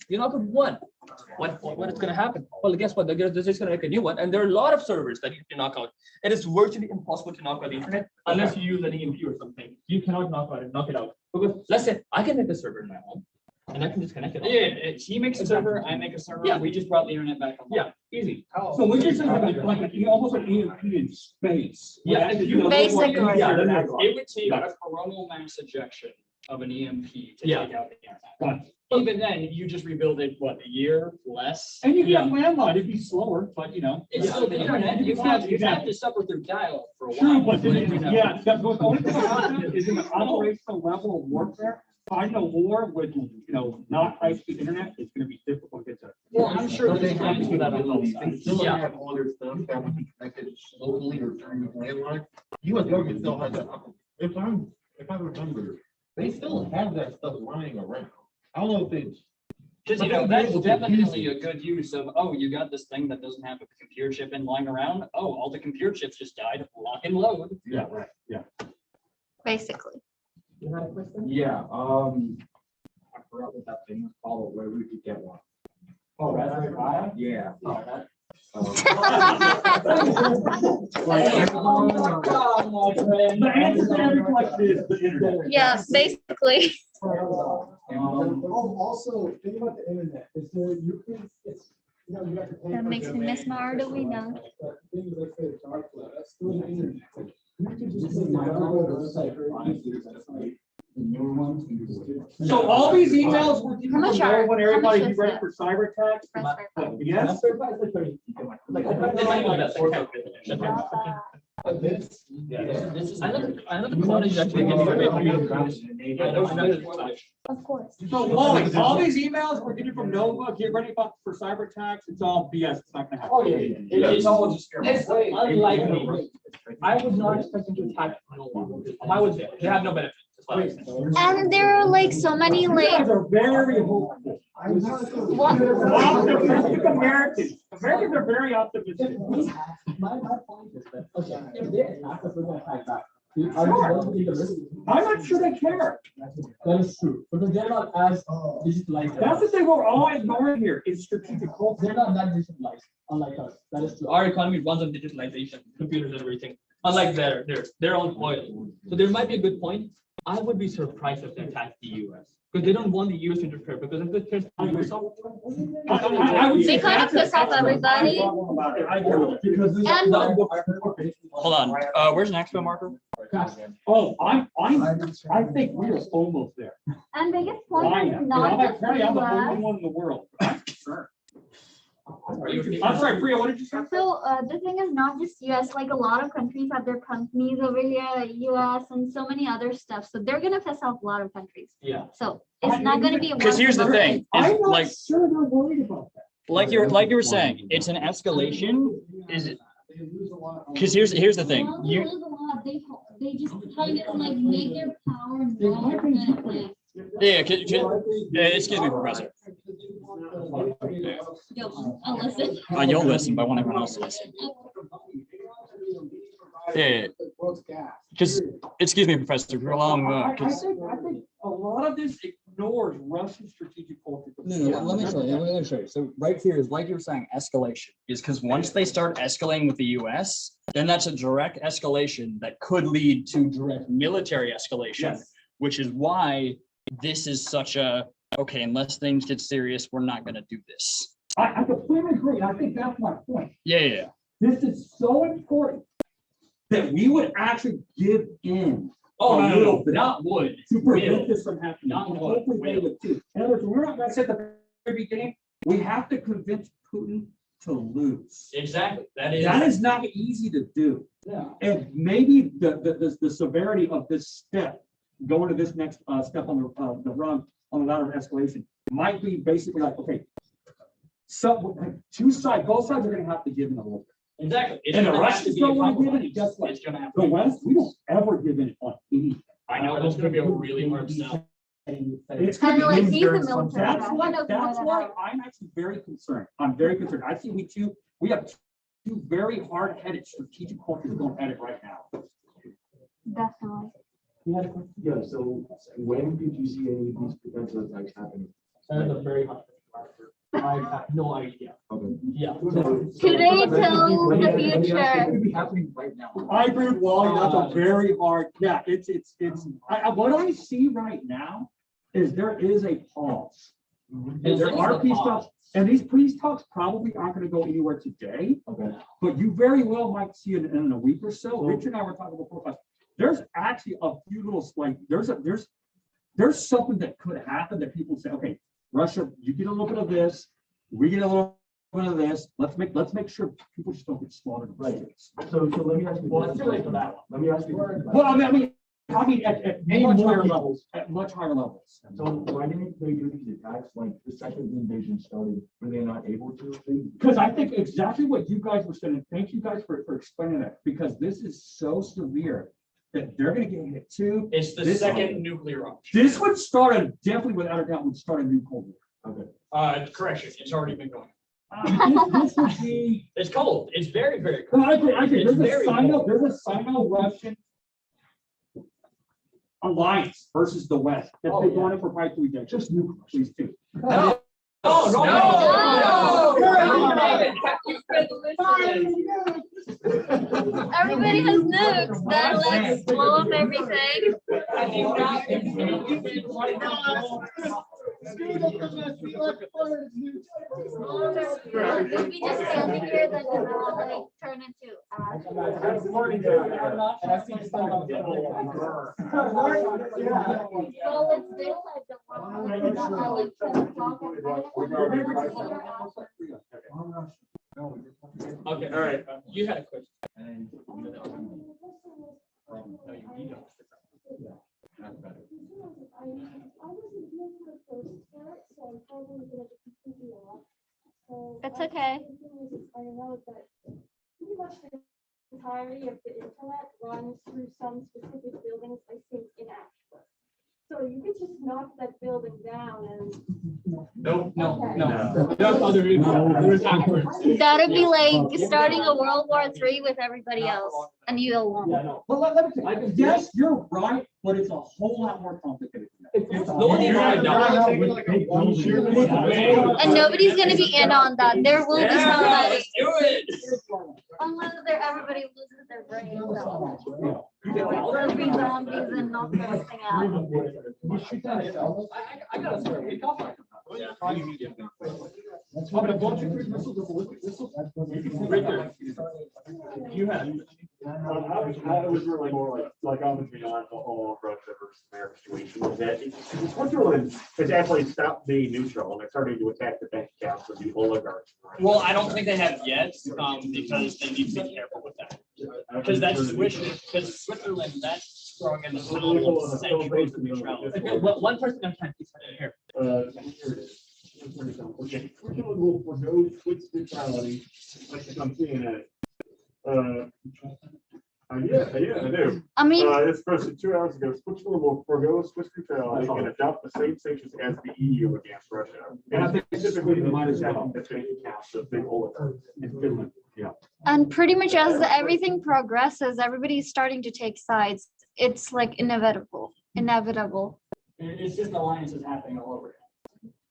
What is gonna happen? Well, guess what? They're just gonna make a new one. And there are a lot of servers that you can knock out. It is virtually impossible to knock out the internet unless you use an EMP or something. You cannot knock it out. Because let's say I can make a server in my home and I can just connect it. Yeah, he makes a server, I make a server. Yeah. We just brought the internet back online. Yeah, easy. So we just have almost an EMP in space. Yeah. Basically. Yeah, It would take a coronal mass ejection of an EMP to Yeah. take out the internet. Got Even then, you just rebuild it, what, a year less? And you get landline, it'd be slower, but you know. It's still the internet. You have to suffer through dial for a while. True, but You know. yeah, that's what the only thing about that is in the operational level of warfare, fighting a war with, not high-speed internet, it's gonna be difficult to get to. Well, I'm sure But they there's have times the where that capability. will. They still Yeah. have all their stuff that would be connected locally or through landline. US government still has that. If I remember, they still have that stuff lying around. I don't know if it's. Because, that's definitely a good use of, oh, you got this thing that doesn't have a computer chip in lying around. Oh, all the computer chips just died. Lock and load. Yeah, right, yeah. Basically. You had a question? Yeah, forgot what that thing was called, where we could get one. Oh, Raspberry Pi? Yeah. The answer to every question is the internet. Yeah, basically. Also, think about the internet. Is there, you can, it's, you know, you have to pay. That for makes me domain, miss my Arduino. but things like the dark web, that's still the internet. You could just This is take my the dark web website. website. The newer ones. So all these emails were given How much from are- everyone, how much everybody is be ready it? for cyber attacks? Raspberry Pi. Yes? I know the quality is actually getting away from you. I know. Of course. So Wally, all these emails were given from Nova, get ready for cyber attacks, it's all BS, it's not gonna happen. Oh, yeah. It's unlikely. I was not expecting to attack no one. Why would they? They have no benefit. That's what I'm saying. And there are like so many You like guys are very hopeful. what? Optimistic Americans. Americans are very optimistic. My point is that, okay, if they attack us, we're gonna fight back. I'm not sure they care. That is true, because they're not as digitalized. That's the thing we're all ignoring here, is strategic culture. They're not that digitalized, unlike us. That is true. Our economy runs on digitalization, computers and everything, unlike their own oil. So there might be a good point. I would be surprised if they attack the US, because they don't want the US to interfere, because if it turns I would They say kind of that's piss off everybody. I agree with you. And Hold on, where's an expo marker? Oh, I think we're almost there. and biggest I point am. is You know, not just the I'm the only US. one in the world. I'm sorry, Priya, what did you say? So the thing is not just US, like a lot of countries have their companies over here, US and so many other stuff. So they're gonna piss off a lot of countries. Yeah. So it's not gonna be. a Because here's the thing, is I'm not like, sure they're worried about that. like you were saying, it's an escalation, is it? Because here's the thing, Well, they you, lose a lot. They just kind of like make their power known kind of thing. yeah, excuse me, Professor. Yo, I'll listen. You'll listen, but I want everyone else to listen. Yeah, because, excuse me, Professor, for long, I think a lot of this ignores Russian strategic culture. No, let me show you. So right here is, like you were saying, escalation is because once they start escalating with the US, then that's a direct escalation that could lead to direct military escalation, Yes. which is why this is such a, okay, unless things get serious, we're not gonna do this. I completely agree, and I think that's my point. Yeah. This is so important that we would actually give in. Oh, a no, little bit not would. to Will. prevent this from happening. Not And would, hopefully they will. would too. In other words, we're not gonna say at the very beginning, we have to convince Putin to lose. Exactly. That is not easy to do. Yeah. And maybe the severity of this step, going to this next step on the run, on the ladder of escalation, might be basically like, okay, so both sides are gonna have to give in a little bit. Exactly. It's And the gonna have Russians to be a don't want to give compromise. in, guess what? It's gonna have The to be. West, we don't ever give in on anything. I know, that's gonna be a really hard sell. It's And gonna like be he's very- the military That's guy. He why, knows more that's than why us. I'm actually very concerned. I'm very concerned. I see we have two very hard-headed strategic cultures going at it right now. Definitely. Yeah, so when did you see any of these potential attacks happening? That is a very hard question. I have no idea. Okay. Yeah. Today till the future. It could be happening right now. I agree with Wally, that's a very hard, yeah, what I see right now is there is a pause. And there are peace talks, and these peace talks probably aren't gonna go anywhere today, Okay. but you very well might see it in a week or so. Richard and I were talking before, there's actually a few little, like, there's something that could happen that people say, okay, Russia, you get a little bit of this, we get a little bit of this, let's make sure people just don't get slaughtered. Right. So let me ask you. Well, it's too late for that one. Let me ask you. Well, I mean, at much higher levels, So why didn't they do these attacks, like the second the invasion started, were they not able to? Because I think exactly what you guys were saying, thank you guys for explaining that, because this is so severe that they're gonna get hit too. It's the This- second nuclear option. This would start definitely without a doubt, would start a new Cold War. Okay. Correction, it's already been going. This would be, It's cold. It's very, very cold. well, I agree, It's there's a very cold. Sino-Russian. alliance versus the West. That's been going on for probably 3 decades. Just nuke these two. No. Oh, No. Everybody has nukes, then let's blow up everything. If we just stand here, then like turn into ash. Well, it's this like the one, not like 10 o'clock at night. Okay, all right. You had a question. I wasn't here for the first part, so I'm probably gonna be completely off. So It's okay. I know that pretty much the entirety of the internet runs through some specific buildings, I think, in Ashford. So you could just knock that building down and. No. Okay. That's other people. There's backwards. That'd be like starting a World War III with everybody else and you alone. But let me tell you, yes, you're right, but it's a whole lot more complicated than that. No one even right now. And nobody's gonna be in on that. There will be Yeah, somebody, let's do it. unless everybody loses their brain. There'll be zombies and knock everything out. I gotta start. Right there. You had. I was really more like I was beyond the whole Russia versus America situation. Was that Switzerland has actually stopped being neutral and they're starting to attack the bank accounts of the oligarchs. Well, I don't think they have yet, because they need to be careful with that. Because that's Switzerland, that's throwing in the middle of centuries of neutrality. Okay, well, one person at a time, please. Here. Here it is. Okay, Switzerland will forgo Swiss neutrality. Like I'm seeing it. Yeah, I do. I mean, This posted 2 hours ago. Switzerland will forgo Swiss neutrality and adopt the same sanctions as the EU against Russia. And I think specifically the minor attacking the bank accounts of big oligarchs in Finland. Yeah. and pretty much as everything progresses, everybody's starting to take sides. It's like inevitable. It's just alliances happening all over.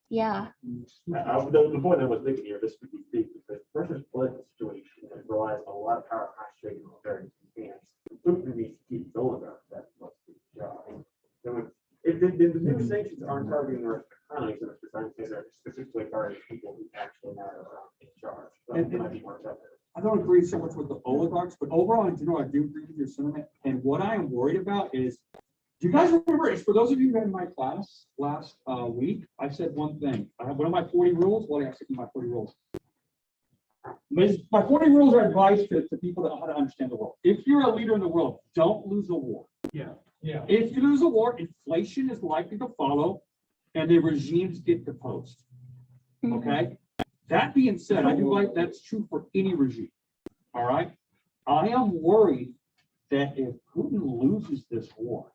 Yeah. The point I was making here, this would be big because Russia's political situation relies on a lot of power concentrated in very few hands. Putin needs to keep going about that. If the new sanctions aren't targeting the Russian economy, so they're specifically targeting people who actually matter in charge. So it might be more effective. I don't agree so much with the oligarchs, but overall, in general, I do agree with your sentiment. And what I am worried about is, do you guys remember, it's for those of you who had in my class last week, I said one thing. I have one of my 40 rules. Well, I got 60 of my 40 rules. My 40 rules are advice to people that know how to understand the world. If you're a leader in the world, don't lose a war. Yeah. If you lose a war, inflation is likely to follow and the regimes get deposed. Okay? That being said, I do like that's true for any regime. All right. I am worried that if Putin loses this war,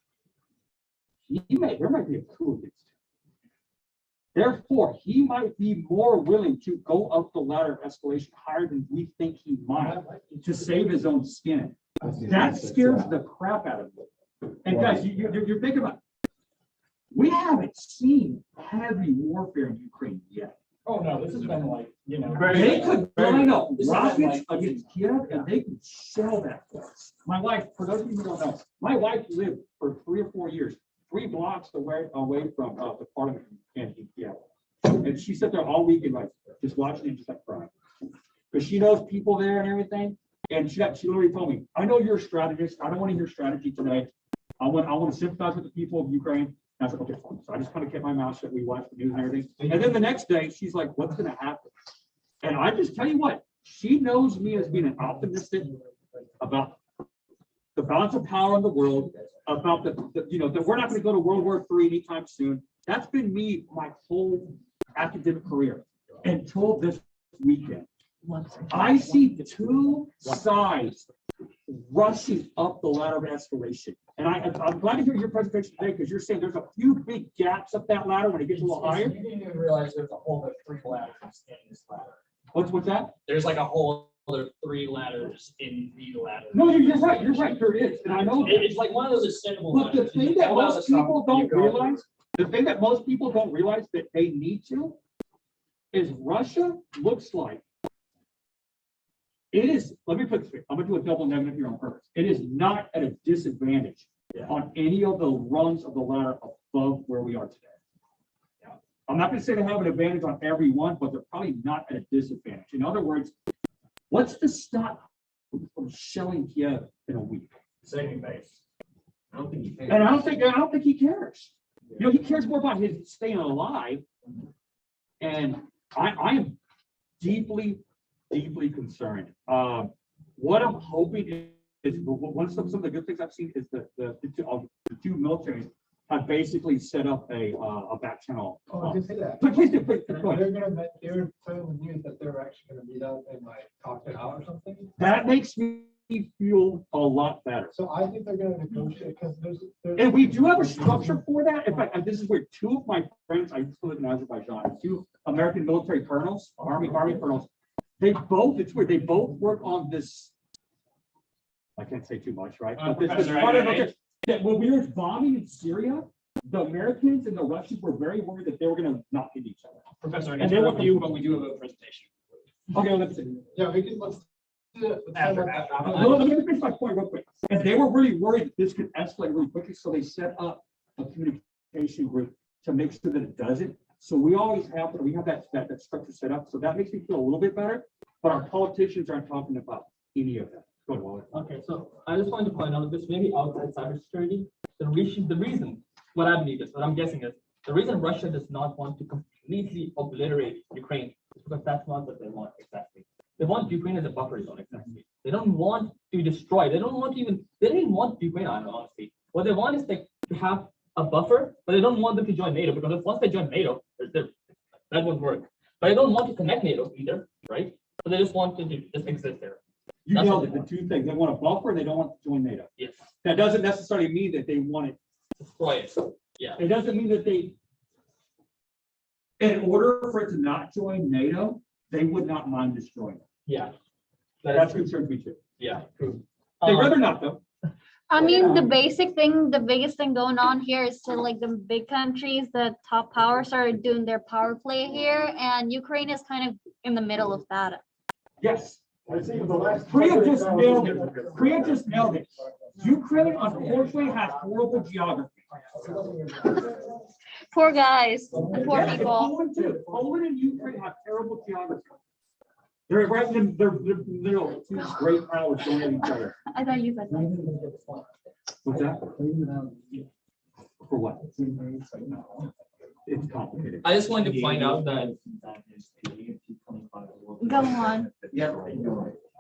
there might be a coup against him. Therefore, he might be more willing to go up the ladder of escalation higher than we think he might to save his own skin. That scares the crap out of me. And guys, you're thinking about, we haven't seen heavy warfare in Ukraine yet. Oh, no, this has been like, They could line up rockets against Kiev and they could shell that place. My wife, for those of you who don't know, my wife lived for 3 or 4 years, 3 blocks away from the parliament in Kiev. And she sat there all weekend, like just watching it, just like crying. Because she knows people there and everything. And she literally told me, I know you're a strategist. I don't want to hear strategy today. I want to sympathize with the people of Ukraine. And I said, okay, fine. So I just kind of kept my mouth shut. We watched the news and everything. And then the next day, she's like, what's going to happen? And I just tell you what, she knows me as being an optimistic about the balance of power in the world, about that we're not going to go to World War III anytime soon. That's been me my whole academic career until this weekend. I see 2 sides rushing up the ladder of escalation. And I'm glad to hear your presentation today because you're saying there's a few big gaps up that ladder when it gets a little higher. You didn't even realize there's a whole 3 ladders in this ladder. What's that? There's like a whole there are 3 ladders in the ladder. No, you're right, there is, and I know that. It's like one of those ascendable But the ladders. thing that most people don't realize, that they need to, is Russia looks like. It is, let me put it this way, I'm gonna do a double negative here on purpose. It is not at a disadvantage on any of the rungs of the ladder above where we are today. I'm not gonna say they have an advantage on every one, but they're probably not at a disadvantage. In other words, what's to stop from shelling Kiev in a week? Saving base. I don't think he cares. And I don't think he cares. You know, he cares more about his staying alive. And I am deeply, deeply concerned. What I'm hoping is one of some of the good things I've seen is the two militaries have basically set up a back channel. Oh, I did say that. But please do, please, go ahead. They were telling the news that they're actually gonna meet up and like talk it out or something. That makes me feel a lot better. So I think they're gonna negotiate, because there's. And we do have a structure for that. In fact, this is where 2 of my friends, I used to live in Azerbaijan, 2 American military colonels, army colonels, they both, it's weird, they both work on this. I can't say too much, right? But this Professor, part of I- it, that when we were bombing in Syria, the Americans and the Russians were very worried that they were gonna not hit each other. Professor, I And they interrupt want- you, but we do have a presentation. Okay, let's see. Yeah, we can, let's. do it. After. Let me finish my point real quick. And they were really worried that this could escalate really quickly, so they set up a communication group to make sure that it doesn't. So we always have, that structure set up, so that makes me feel a little bit better, but our politicians aren't talking about any of that. Go ahead, Wally. Okay, so I just wanted to point out this may be outside cybersecurity. The reason, what I believe is, what I'm guessing is, the reason Russia does not want to completely obliterate Ukraine is because that's not what they want exactly. They want Ukraine as a buffer zone exactly. They don't want to destroy. They don't even want Ukraine, honestly. What they want is like to have a buffer, but they don't want them to join NATO, because if once they join NATO, that won't work. But they don't want to connect NATO either, right? So they just want to just exist there. You That's nailed what it, they the 2 things. They want a buffer, they don't want to join NATO. Yes, That doesn't necessarily mean that they want it. destroy it. Yeah. It doesn't mean that they, in order for it to not join NATO, they would not mind destroying it. Yeah. That's concerns me too. Yeah, true. They'd rather not though. I mean, the biggest thing going on here is to like the big countries, the top powers are doing their power play here, and Ukraine is kind of in the middle of that. Yes. I think the last. Korea just nailed it. Ukraine unfortunately has horrible geography. Poor guys, and poor Yeah, and people. Poland and Ukraine have terrible geography. They're right in, they're 2 great powers going at each other. I thought you said that. What's that? For what? It's complicated. I just wanted to point out that Go on. Yeah.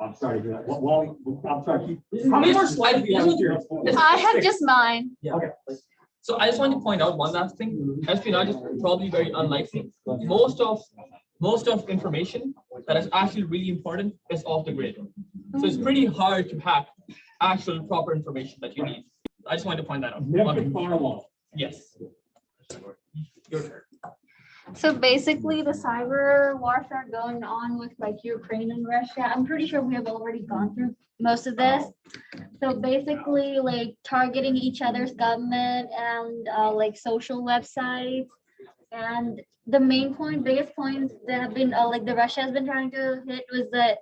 I'm sorry to do that. Wally, I'm sorry. how many more slides do you have here? I have just mine. Okay. So I just want to point out one last thing. Espionage is probably very unlikely. Most of information that is actually really important is off the grid. So it's pretty hard to hack actual proper information that you need. I just wanted to point that out. Never firewall. Yes. Your turn. So basically the cyber warfare going on with like Ukraine and Russia, I'm pretty sure we have already gone through most of this. So basically like targeting each other's government and like social websites. And the biggest points that have been like the Russia has been trying to hit was that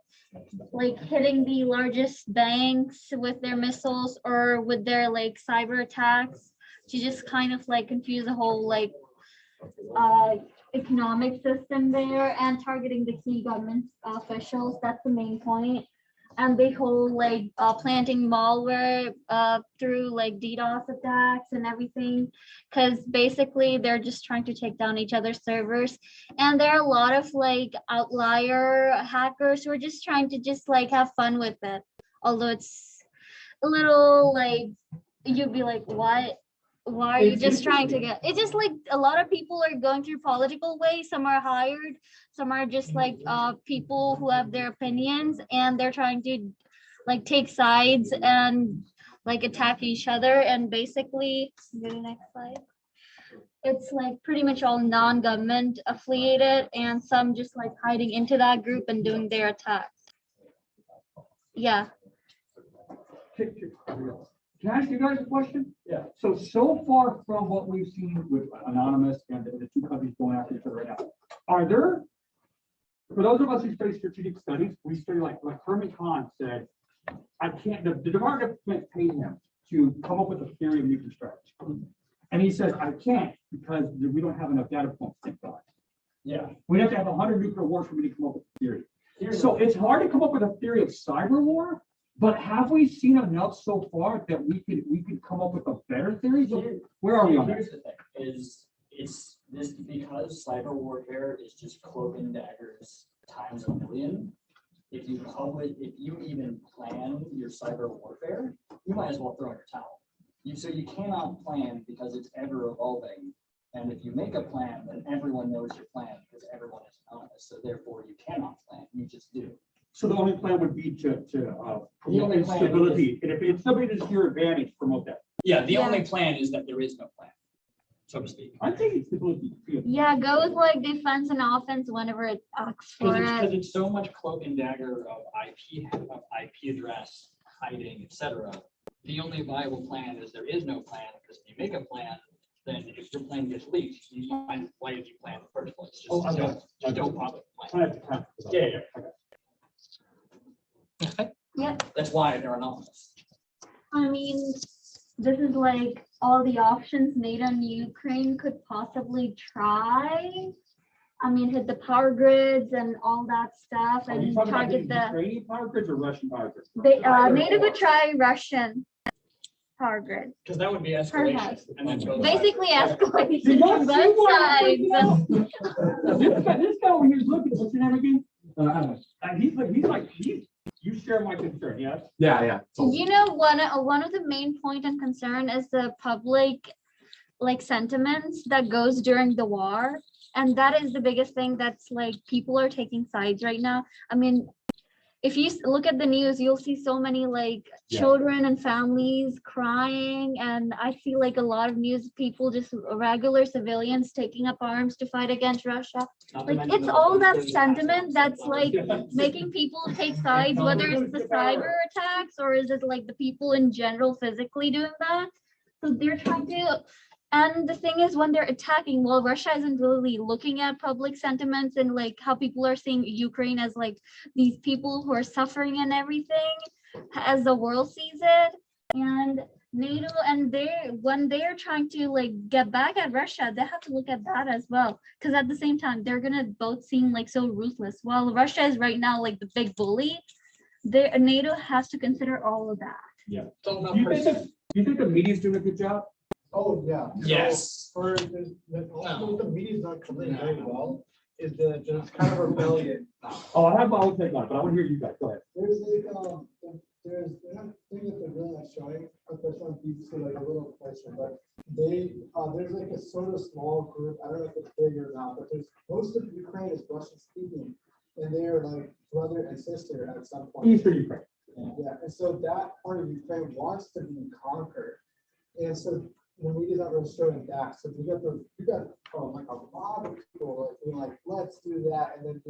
like hitting the largest banks with their missiles or with their like cyber attacks to just kind of like confuse the whole like economic system there, and targeting the key government officials. That's the main point. And the whole like planting malware through like DDoS attacks and everything, because basically they're just trying to take down each other's servers. And there are a lot of like outlier hackers who are just trying to just like have fun with it. Although it's a little like, you'd be like, what? Why are you just trying to get, it's just like a lot of people are going through political ways. Some are hired, some are just like people who have their opinions, and they're trying to like take sides and like attack each other. And basically, go to the next slide. It's like pretty much all non-government affiliated, and some just like hiding into that group and doing their attacks. Yeah, Can I ask you guys a question? Yeah. So far from what we've seen with Anonymous and the two companies going after each other right now, are there, for those of us who study strategic studies, we study like Herman Kahn said, I can't, the Department paid him to come up with a theory of nuclear strategy. And he says, I can't because we don't have enough data points, thank God. Yeah. We'd have to have 100 nuclear wars for me to come up with a theory. So it's hard to come up with a theory of cyber war, but have we seen enough so far that we could come up with a better theory? So where are we on that? Here's the thing, it's this, because cyber warfare is just cloak and daggers times a million. If you even plan your cyber warfare, you might as well throw in your towel. So you cannot plan because it's ever evolving. And if you make a plan, then everyone knows your plan because everyone is anonymous. So therefore you cannot plan, you just do. So the only plan would be to only promote plan stability, and if it's somebody that's to your advantage, promote that. Yeah, the Yeah. only plan is that there is no plan, so to speak. I think it's stability. yeah, go with like defense and offense whenever it asks for Because it. it's so much cloak and dagger of IP address, hiding, etc. The only viable plan is there is no plan, because if you make a plan, then if your plan gets leaked, you find, why did you plan in the first place? Just don't bother planning. Yeah. Okay. Yeah. That's why they're anonymous. I mean, this is like all the options NATO and Ukraine could possibly try. I mean, hit the power grids and all that stuff Are you and talking about target the, Ukrainian power grids or Russian power grids? they, NATO would try Russian power grid. Because that would be Perhaps. escalation. And then go to Basically escalation Did not from see both what I'm sides. freaking out. This guy over here is looking, what's your name again? You share my concern, yes? Yeah. You know, one of the main point and concern is the public like sentiments that goes during the war. And that is the biggest thing that's like people are taking sides right now. I mean, if you look at the news, you'll see so many like Yeah. children and families crying. And I see like a lot of news people, just regular civilians taking up arms to fight against Russia. Like it's all that sentiment that's like making people take sides, whether it's the cyber attacks or is it like the people in general physically doing that. So they're trying to, and the thing is when they're attacking, well, Russia isn't really looking at public sentiments and like how people are seeing Ukraine as like these people who are suffering and everything as the world sees it. And NATO, and when they're trying to like get back at Russia, they have to look at that as well. Because at the same time, they're gonna both seem like so ruthless. While Russia is right now like the big bully, NATO has to consider all of that. Yeah. Do you think the media's doing a good job? Oh, yeah. Yes. So what the media's not covering very well is the kind of rebellion. Oh, I have my own take on it, but I want to hear you guys, go ahead. There's like, there's one thing that they're really not showing, that's on BBC, like a little question, but there's like a sort of small group, I don't know if it's big or not, but there's, most of Ukraine is Russian speaking, and they are like brother and sister at some point. Eastern Ukraine. Yeah, and so that part of Ukraine wants to be conquered, and so the media's not really showing that, so you got like a lot of people like being like, let's do that, and then,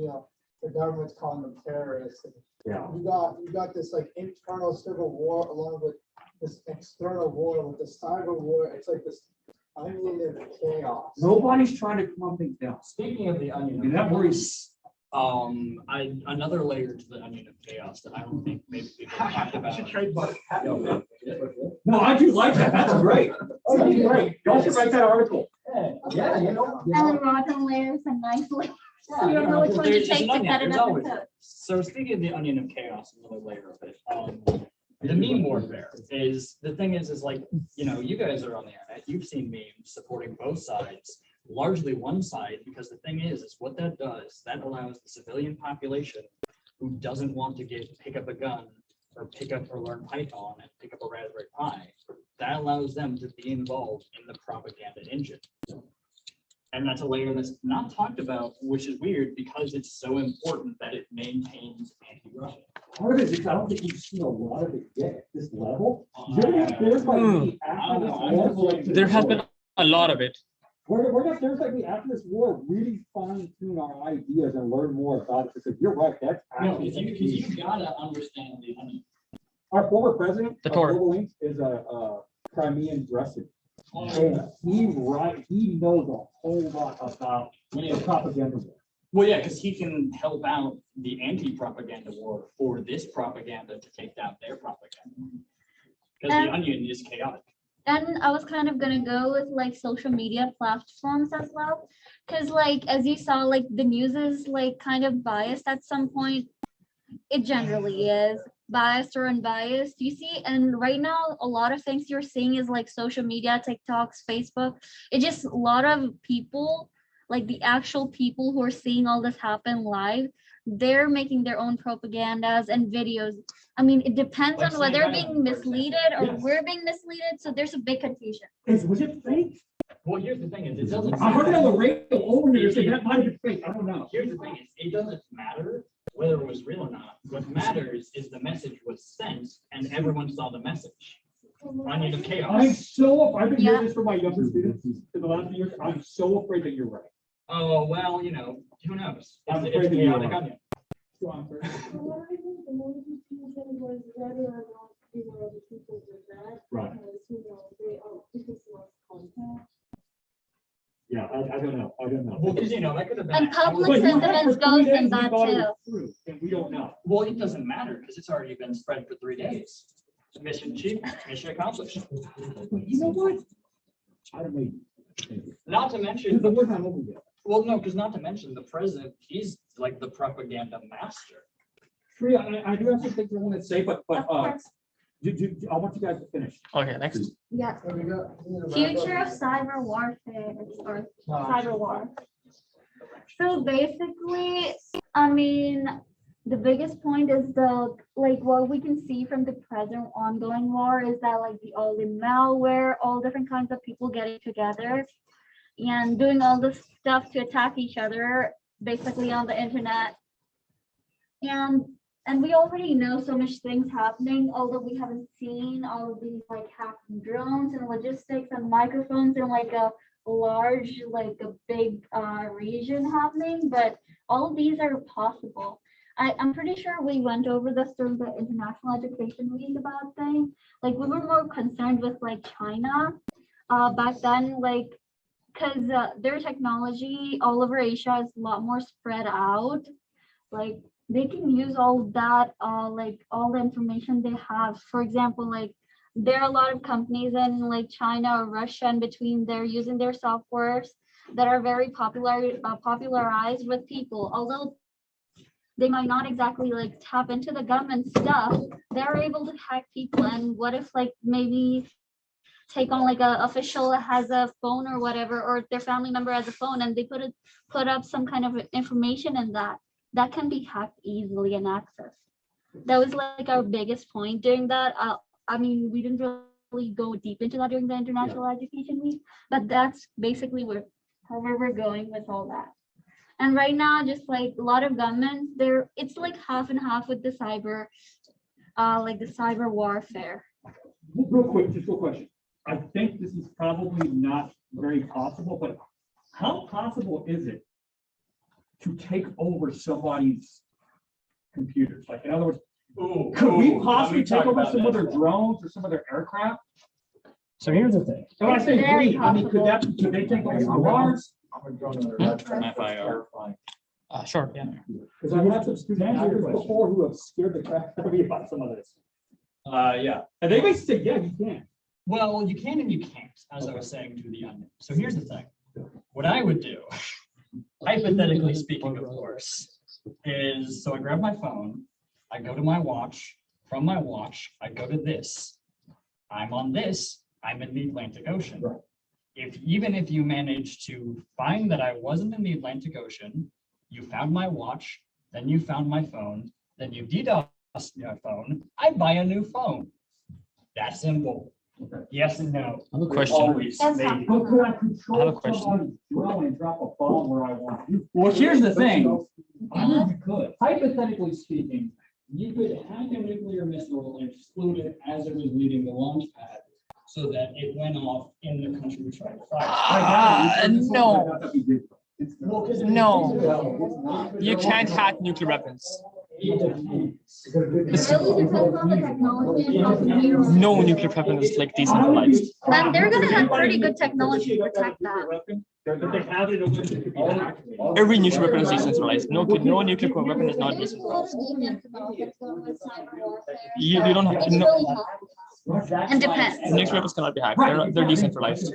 the government's calling them terrorists, and Yeah. you got this like internal civil war along with this external war with the cyber war. It's like this onion of chaos. Nobody's trying to calm things down. Speaking of the onion, And that worries. another layer to the onion of chaos that I don't think maybe people talked about. No, I do like that. That's great. That's great. Y'all should write that article. Yeah, you know. And rotten layers and nice layers. Yeah, You don't know which one to There's take an to onion, cut it there's up always- into. So speaking of the onion of chaos, another layer of it, the meme warfare is, the thing is like, you guys are on the internet, you've seen memes supporting both sides, largely one side, because the thing is what that does, that allows the civilian population who doesn't want to pick up a gun or learn Python and pick up a Raspberry Pi, that allows them to be involved in the propaganda engine. And that's a layer that's not talked about, which is weird because it's so important that it maintains anti-Russian. Part of it is I don't think you've seen a lot of it yet at this level. There's like the There has been a lot of it. We're gonna, there's like, after this war, really fine tune our ideas and learn more about it, because you're right, that's No, actually. because you gotta understand the onion. Our former president The of Torah. Global Links is a Crimean dressing. And he knows a whole lot about the propaganda war. Well, yeah, because he can help out the anti-propaganda war for this propaganda to take down their propaganda. Because the onion is chaotic. And I was kind of gonna go with like social media platforms as well. Cause like, as you saw, like the news is like kind of biased at some point. It generally is biased or unbiased, you see. And right now, a lot of things you're seeing is like social media, TikToks, Facebook. It's just a lot of people, like the actual people who are seeing all this happen live, they're making their own propagandas and videos. I mean, it depends Like on whether Snake being Island, for example. misleaded or Yes. we're being misleaded. So there's a big confusion. Was it fake? Well, here's the thing is, it doesn't. I heard it on the radio over there, saying that might have been fake, I don't know. Here's the thing is, it doesn't matter whether it was real or not. What matters is the message was sent and everyone saw the message. Onion of I'm chaos. so, I've been Yeah. hearing this from my younger students in the last few years, I'm so afraid that you're right. Oh, well, you know, who knows? I'm It's afraid a that you chaotic are. onion. Well, I think the main confusion was whether or not, the people did that. Right. Because, they are, because of contact. Yeah, I don't know, Well, because you know, that could have been. And public But you have sentiments for 3 goes days, in we that thought it too. was true, and we don't know. Well, it doesn't matter because it's already been spread for 3 days. Mission achieved, mission accomplished. But you know what? I don't know. Not to mention, The war's not over yet. well, no, because not to mention the president, he's like the propaganda master. Free, I do have some things I want to say, but, Of course. I want you guys to finish. Okay, next. Yeah. Future of cyber warfare or cyber war. So basically, I mean, the biggest point is like what we can see from the present ongoing war is that like all the malware, all different kinds of people getting together and doing all this stuff to attack each other, basically on the internet. And we already know so much things happening, although we haven't seen all of these like hacking drones and logistics and microphones in like a large, like a big region happening, but all of these are possible. I'm pretty sure we went over this during the International Education Week about things. Like we were more concerned with like China back then, like because their technology all over Asia is a lot more spread out. Like they can use all that, like all the information they have. For example, like there are a lot of companies in like China or Russia in between, they're using their softwares that are very popularized with people. Although they might not exactly like tap into the government stuff, they're able to hack people. And what if like maybe take on like a official has a phone or whatever, or their family member has a phone and they put up some kind of information in that can be hacked easily and accessed. That was like our biggest point during that. I mean, we didn't really go deep into that during the International Education Week, but that's basically where we're going with all that. And right now, just like a lot of governments, it's like half and half with the cyber, like the cyber warfare. Real quick, just real question. I think this is probably not very possible, but how possible is it to take over somebody's computers? Like, in other words, could we possibly take over some of their drones or some of their aircraft? So here's the thing. And when I say Very we, I mean, could they take over some of ours? Sure, yeah. Because I've had some student actors before who have scared the crap out of me about some of this. Yeah. And they basically say, yeah, you can. Well, you can and you can't, as I was saying to the onion. So here's the thing. What I would do, hypothetically speaking, of course, is so I grab my phone, I go to my watch, from my watch, I go to this. I'm on this, I'm in the Atlantic Ocean. Right. Even if you manage to find that I wasn't in the Atlantic Ocean, you found my watch, then you found my phone, then you DDoS my phone, I buy a new phone. That's simple. Yes and no. I have a question. Always, That's maybe. But could I I have a control question. somebody's drone and drop a bomb where I want? Well, here's the thing. I think you could. Hypothetically speaking, you could hack a nuclear missile and explode it as it was leaving the launch pad. so that it went off in the country we tried to fly. No, No. no, you can't hack nuclear weapons. It really depends on the technology and how secure. No nuclear weapon is like decentralized. Then they're gonna have pretty good technology to protect that. But they have it in a way that could be hacked. Every nuclear weapon is decentralized. No nuclear weapon is not There's a lot of decentralized. demons about what's going with cyber warfare. You don't have It's to know. really hard. And depends. Nuclear weapons cannot be hacked. They're decentralized.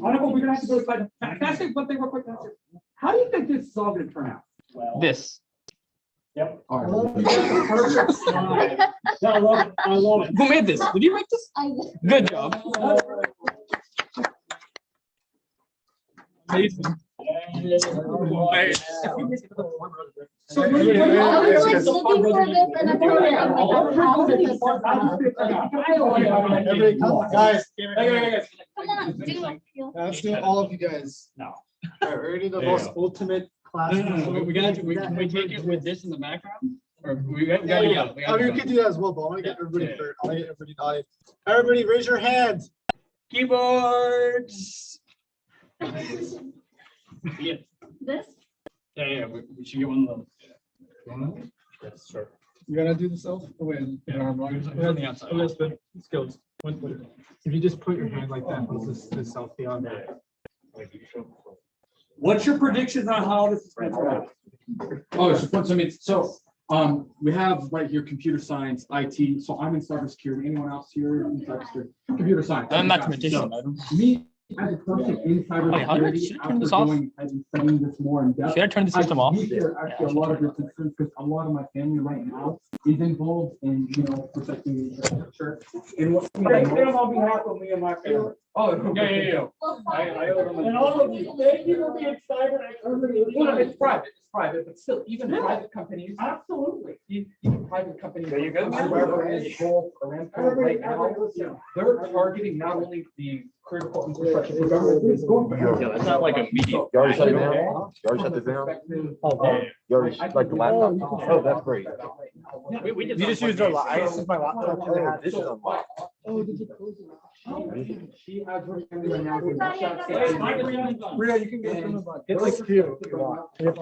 Honorable, we're gonna have to go inside. Can I say one thing real quick? How do you think this is all gonna turn out? This. All right. I love it. Who made this? Did you make this? I Good job. Amazing. I was like looking for this and I put it in like a positive. Everybody come, guys, Come on, do it. let's do all of you guys. No. All right, we're gonna do the There you most go. ultimate class. We gotta, can we take it with this in the background? Or we gotta Yeah, yell? We I mean, gotta we could do that as well, but I wanna get everybody, Yeah. I wanna get everybody in the audience. Everybody raise your hand. Keyboards. This? Yeah, we should get one of those. Yes, sure. You gotta do the self. Oh, wait, Yeah. no, I'm wrong. We're on the outside. Oh, that's the skills. If you just put your hand like that, this is selfie on there. What's your predictions on how this is gonna turn out? Oh, it's just, I mean, so, we have right here, computer science, IT, so I'm in cybersecurity, anyone else here in cybersecurity? Computer science. I'm mathematician. So, me, as a person in Wait, how do I- cybersecurity, should I turn after this off? going and studying this more in depth. Should I turn the system off? I hear actually a lot of different concerns, because a lot of my family right now is involved in, protecting the infrastructure. And what. Thank them on behalf of me and my family. Oh, Yeah. I owe them. And all of you, thank you for being cyber experts. Well, it's private, but still, even private companies. Absolutely. Even private companies. There you go. Right now, they're targeting not only the critical infrastructure for government, but it's going for. Yeah, that's not like a meeting. You already shut it down? You already shut this down? You already, like the laptop? Oh, that's great. We did You just something used our, like I used my laptop. and they had This is unlocked. Oh, did you close it? She has her family right now. doing Rhea, you can get some of It's like two. if you want. You have to-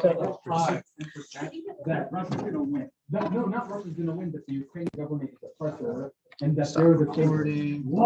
That Russia's gonna win. No, not Russia's gonna win, but the Ukrainian government is the pressure, and that there is a. Forwarding.